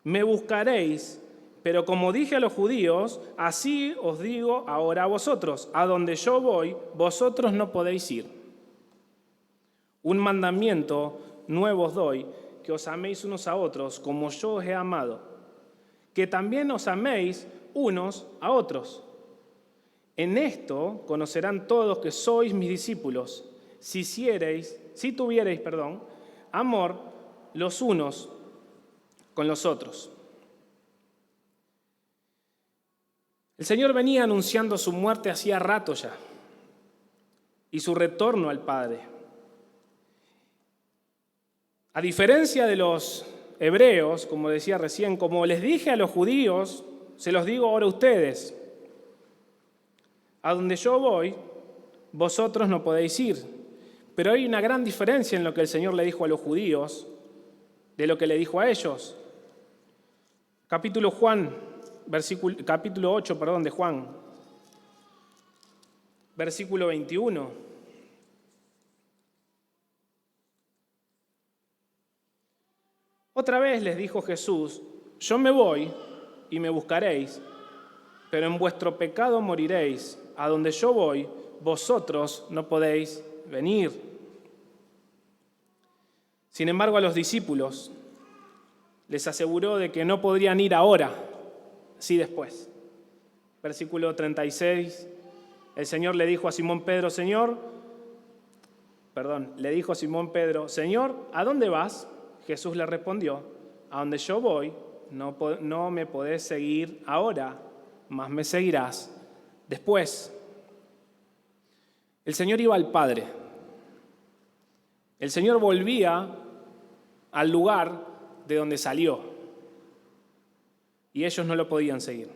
Me buscaréis, pero como dije a los judíos, así os digo ahora a vosotros: a donde yo voy, vosotros no podéis ir. Un mandamiento nuevo os doy, que os améis unos a otros como yo os he amado, que también os améis unos a otros. En esto conocerán todos que sois mis discípulos, si tuvierais amor los unos con los otros. El Señor venía anunciando su muerte hacía rato ya y su retorno al Padre. A diferencia de los hebreos, como decía recién, como les dije a los judíos, se los digo ahora a ustedes: a donde yo voy, vosotros no podéis ir. Pero hay una gran diferencia en lo que el Señor le dijo a los judíos de lo que le dijo a ellos. Capítulo 8 de Juan, versículo 21. Otra vez les dijo Jesús: yo me voy y me buscaréis, pero en vuestro pecado moriréis. A donde yo voy, vosotros no podéis venir. Sin embargo, a los discípulos les aseguró de que no podrían ir ahora, sí después. Versículo 36, el Señor le dijo a Simón Pedro: Señor, ¿a dónde vas? Jesús le respondió: a donde yo voy, no me podés seguir ahora, mas me seguirás después. El Señor iba al Padre. El Señor volvía al lugar de donde salió. Y ellos no lo podían seguir.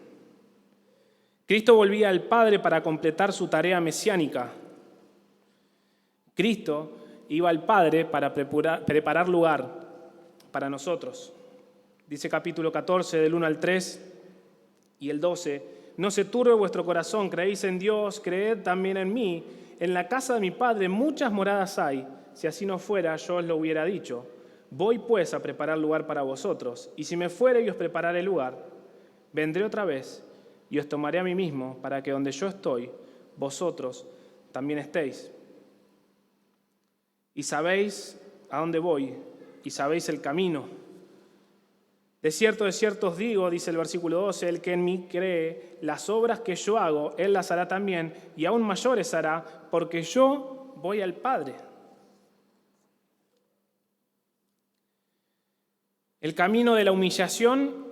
Cristo volvía al Padre para completar su tarea mesiánica. Cristo iba al Padre para preparar lugar para nosotros. Dice capítulo 14, del 1 al 3 y el 12: no se turbe vuestro corazón, creéis en Dios, creed también en mí. En la casa de mi Padre muchas moradas hay. Si así no fuera, yo os lo hubiera dicho. Voy pues a preparar lugar para vosotros, y si me fuere y os prepararé lugar, vendré otra vez y os tomaré a mí mismo, para que donde yo estoy, vosotros también estéis. Y sabéis a dónde voy, y sabéis el camino. De cierto os digo, dice el versículo 12, el que en mí cree, las obras que yo hago, él las hará también, y aún mayores hará, porque yo voy al Padre. El camino de la humillación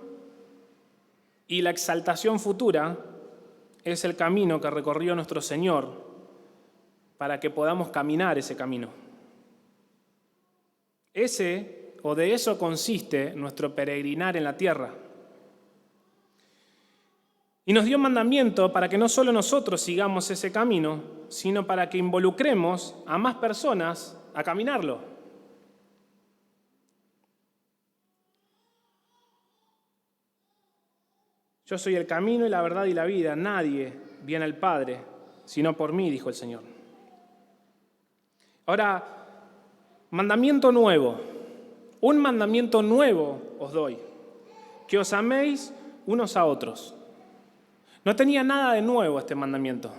y la exaltación futura es el camino que recorrió nuestro Señor para que podamos caminar ese camino. De eso consiste nuestro peregrinar en la tierra. Y nos dio mandamiento para que no solo nosotros sigamos ese camino, sino para que involucremos a más personas a caminarlo. Yo soy el camino y la verdad y la vida. Nadie viene al Padre, sino por mí, dijo el Señor. Ahora, mandamiento nuevo. Un mandamiento nuevo os doy, que os améis unos a otros. No tenía nada de nuevo este mandamiento.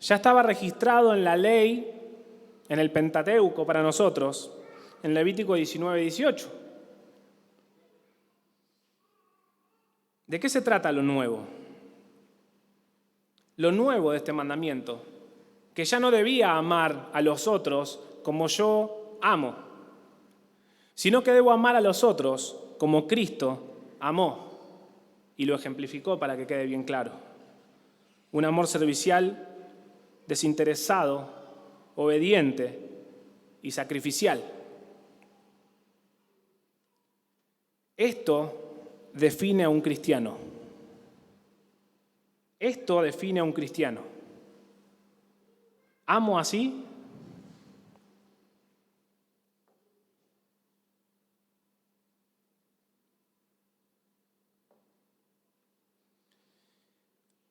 Ya estaba registrado en la ley, en el Pentateuco para nosotros, en Levítico 19:18. ¿De qué se trata lo nuevo? Lo nuevo de este mandamiento, que ya no debía amar a los otros como yo amo, sino que debo amar a los otros como Cristo amó y lo ejemplificó para que quede bien claro. Un amor servicial, desinteresado, obediente y sacrificial. Esto define a un cristiano. Esto define a un cristiano. ¿Amo así?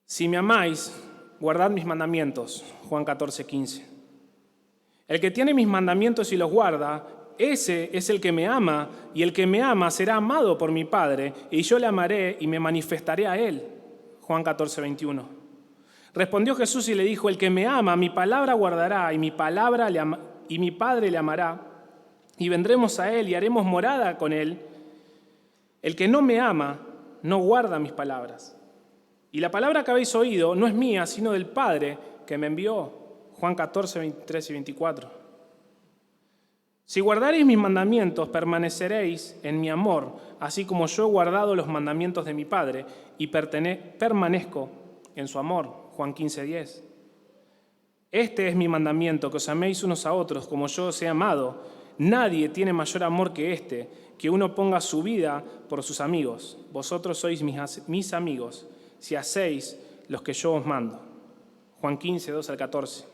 Si me amáis, guardad mis mandamientos. Juan 14:15. El que tiene mis mandamientos y los guarda, ese es el que me ama, y el que me ama será amado por mi Padre, y yo le amaré y me manifestaré a él. Juan 14:21. Respondió Jesús y le dijo, el que me ama, mi palabra guardará, y mi Padre le amará, y vendremos a él y haremos morada con él. El que no me ama, no guarda mis palabras. Y la palabra que habéis oído no es mía, sino del Padre que me envió. Juan 14:23 y 24. Si guardaréis mis mandamientos, permaneceréis en mi amor, así como yo he guardado los mandamientos de mi Padre y permanezco en su amor. Juan 15:10. Este es mi mandamiento, que os améis unos a otros como yo os he amado. Nadie tiene mayor amor que este, que uno ponga su vida por sus amigos. Vosotros sois mis amigos, si hacéis los que yo os mando. Juan 15:2 al 14.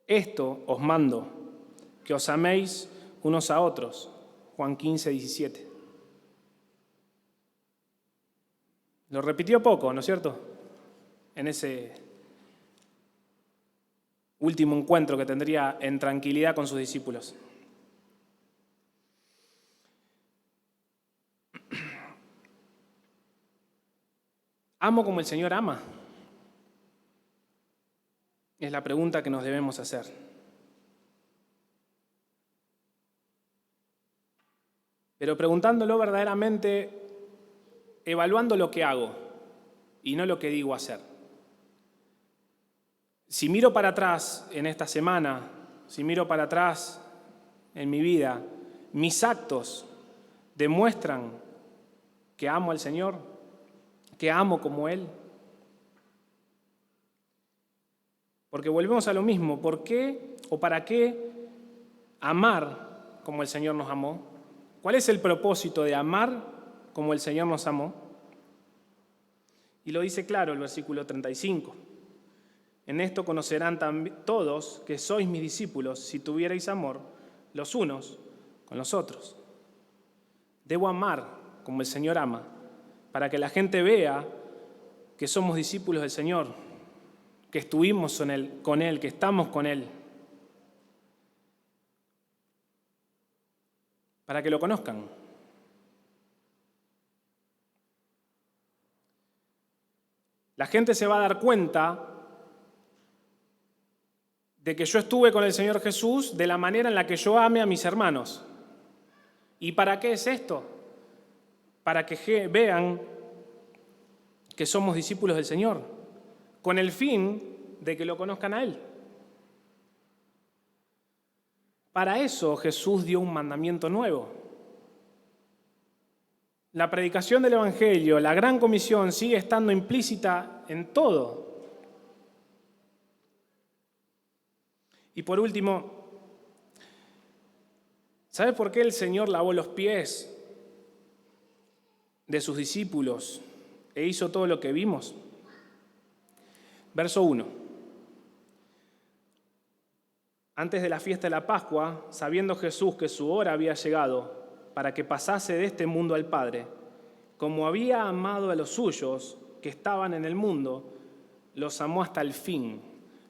Esto os mando, que os améis unos a otros. Juan 15:17. Lo repitió poco, ¿no es cierto? En ese último encuentro que tendría en tranquilidad con sus discípulos. ¿Amo como el Señor ama? Es la pregunta que nos debemos hacer. Pero preguntándolo verdaderamente, evaluando lo que hago y no lo que digo hacer. Si miro para atrás en esta semana, si miro para atrás en mi vida, mis actos demuestran que amo al Señor, que amo como Él. Porque volvemos a lo mismo, ¿por qué o para qué amar como el Señor nos amó? ¿Cuál es el propósito de amar como el Señor nos amó? Y lo dice claro el versículo 35. En esto conocerán todos que sois mis discípulos si tuvierais amor los unos con los otros. Debo amar como el Señor ama, para que la gente vea que somos discípulos del Señor, que estuvimos con Él, que estamos con Él, para que lo conozcan. La gente se va a dar cuenta de que yo estuve con el Señor Jesús de la manera en la que yo ame a mis hermanos. ¿Y para qué es esto? Para que vean que somos discípulos del Señor, con el fin de que lo conozcan a Él. Para eso Jesús dio un mandamiento nuevo. La predicación del Evangelio, la gran comisión, sigue estando implícita en todo. Y por último, ¿sabes por qué el Señor lavó los pies de sus discípulos e hizo todo lo que vimos? Verso 1. Antes de la fiesta de la Pascua, sabiendo Jesús que su hora había llegado para que pasase de este mundo al Padre, como había amado a los suyos que estaban en el mundo, los amó hasta el fin,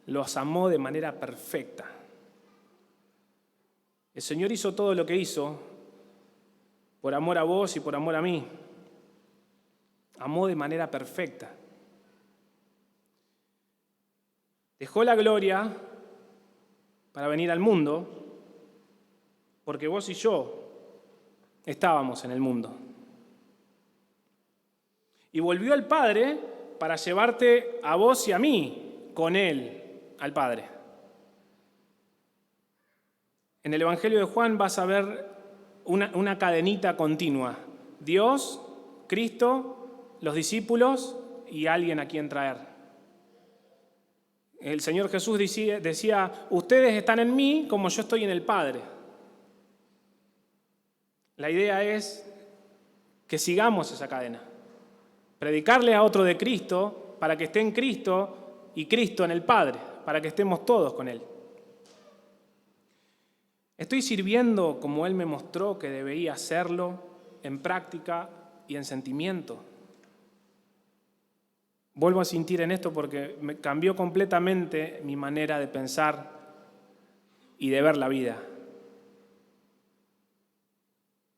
los amó de manera perfecta. El Señor hizo todo lo que hizo por amor a vos y por amor a mí. Amó de manera perfecta. Dejó la gloria para venir al mundo porque vos y yo estábamos en el mundo. Y volvió al Padre para llevarte a vos y a mí con Él, al Padre. En el Evangelio de Juan vas a ver una cadenita continua. Dios, Cristo, los discípulos y alguien a quien traer. El Señor Jesús decía, ustedes están en mí como yo estoy en el Padre. La idea es que sigamos esa cadena. Predicarle a otro de Cristo para que esté en Cristo y Cristo en el Padre, para que estemos todos con Él. Estoy sirviendo como Él me mostró que debería hacerlo en práctica y en sentimiento. Vuelvo a insistir en esto porque me cambió completamente mi manera de pensar y de ver la vida.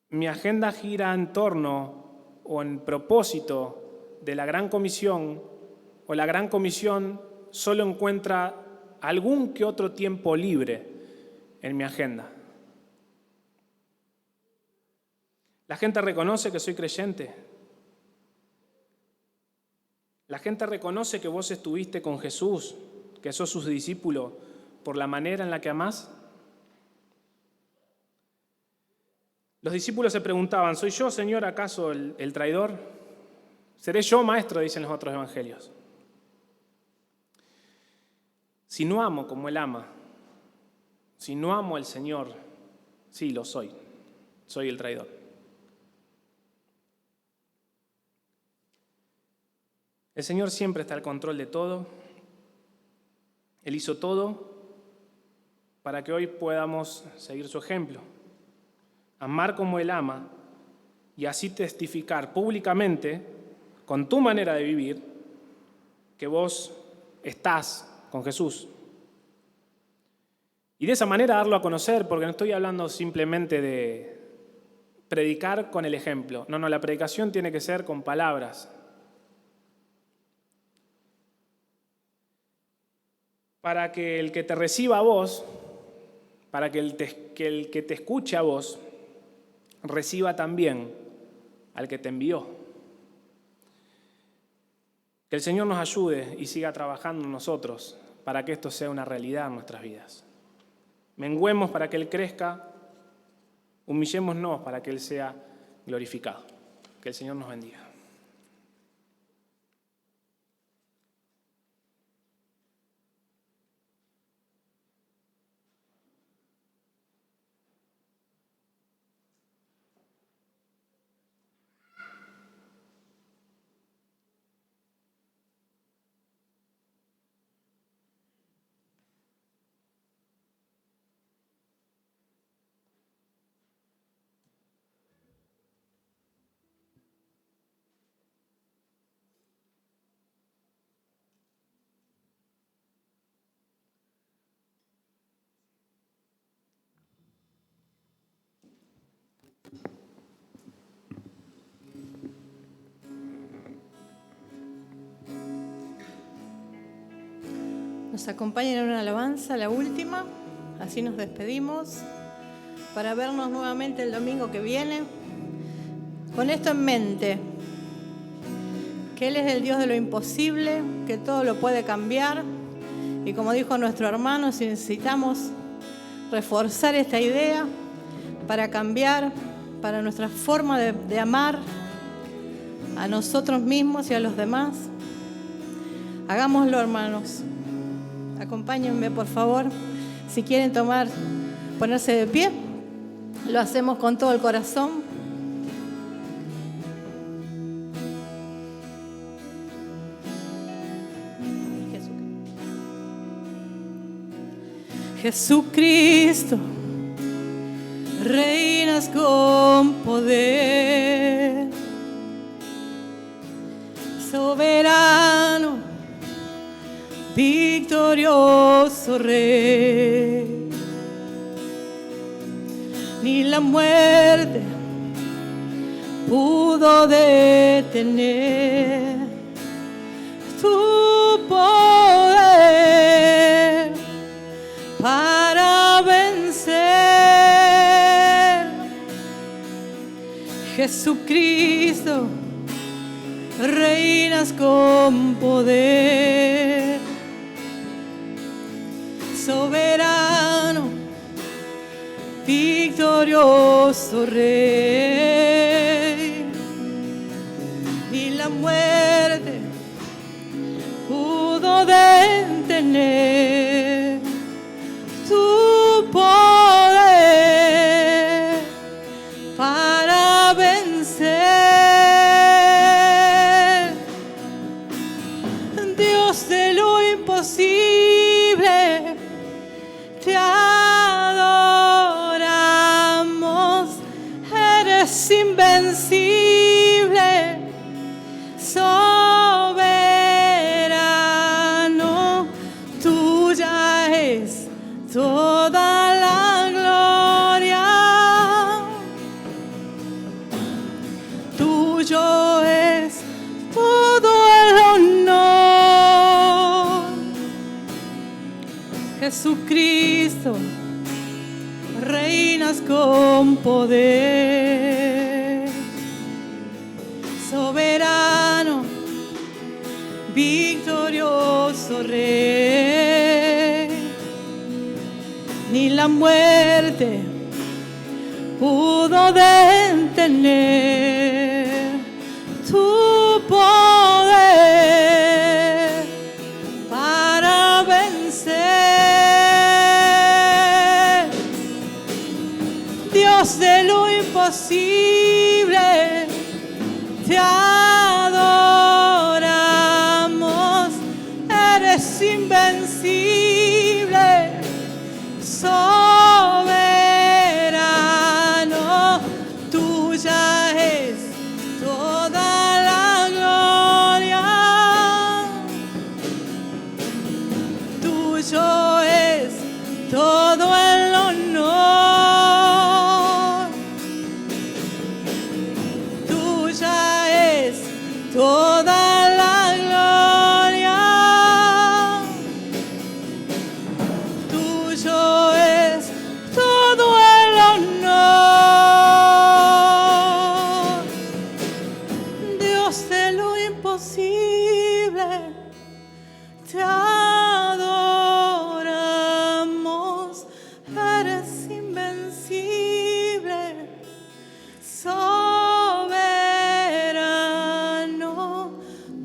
Mi agenda gira en torno o en propósito de la Gran Comisión, o la Gran Comisión solo encuentra algún que otro tiempo libre en mi agenda. La gente reconoce que soy creyente. La gente reconoce que vos estuviste con Jesús, que sos sus discípulos, por la manera en la que amás. Los discípulos se preguntaban, ¿soy yo, Señor, acaso el traidor? ¿Seré yo, maestro?, dicen los otros evangelios. Si no amo como Él ama, si no amo al Señor, sí, lo soy. Soy el traidor. El Señor siempre está al control de todo. Él hizo todo para que hoy podamos seguir su ejemplo. Amar como Él ama y así testificar públicamente, con tu manera de vivir, que vos estás con Jesús. Y de esa manera darlo a conocer, porque no estoy hablando simplemente de predicar con el ejemplo. No, la predicación tiene que ser con palabras. Para que el que te reciba a vos, para que el que te escuche a vos, reciba también al que te envió. Que el Señor nos ayude y siga trabajando en nosotros para que esto sea una realidad en nuestras vidas. Menguemos para que Él crezca, humillémonos para que Él sea glorificado. Que el Señor nos bendiga. Nos acompañan en una alabanza, la última, así nos despedimos, para vernos nuevamente el domingo que viene. Con esto en mente, que Él es el Dios de lo imposible, que todo lo puede cambiar. Y como dijo nuestro hermano, si necesitamos reforzar esta idea para cambiar, para nuestra forma de amar a nosotros mismos y a los demás, hagámoslo, hermanos. Acompáñenme, por favor. Si quieren ponerse de pie, lo hacemos con todo el corazón. Jesucristo, reinas con poder, soberano, victorioso Rey. Ni la muerte pudo detener tu poder para vencer. Jesucristo, reinas con poder, soberano, victorioso Rey. Y la muerte pudo detener tu poder para vencer. Dios de lo imposible, te adoramos. Eres invencible, soberano. Tuya es toda la gloria, tuyo es todo el honor. Jesucristo, reinas con poder, soberano, victorioso Rey. Ni la muerte pudo detener tu poder para vencer. Dios de lo imposible, te adoramos. Eres invencible, soberano. Tuya es toda la gloria, tuyo es todo el honor, tuya es toda la gloria, tuyo es todo el honor. Dios de lo imposible, te adoramos. Eres invencible, soberano.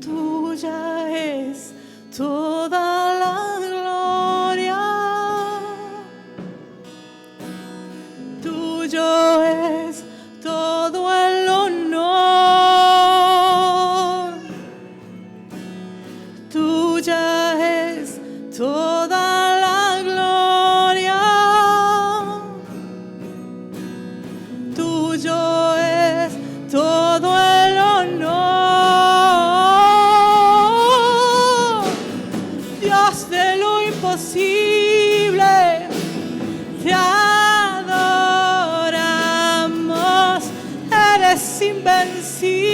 Tuya es toda la gloria, tuyo es todo el honor, tuya es toda la gloria, tuyo es todo el honor. Dios de lo imposible, te adoramos. Eres invencible,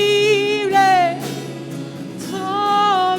soberano.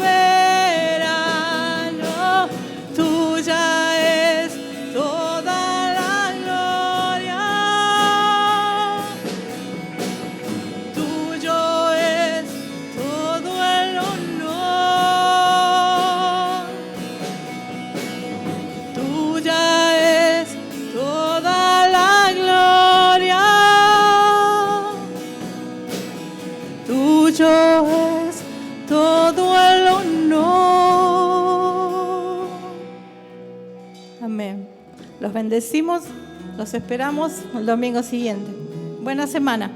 tuyo es todo el honor. Amén. Los bendecimos, los esperamos el domingo siguiente. Buena semana.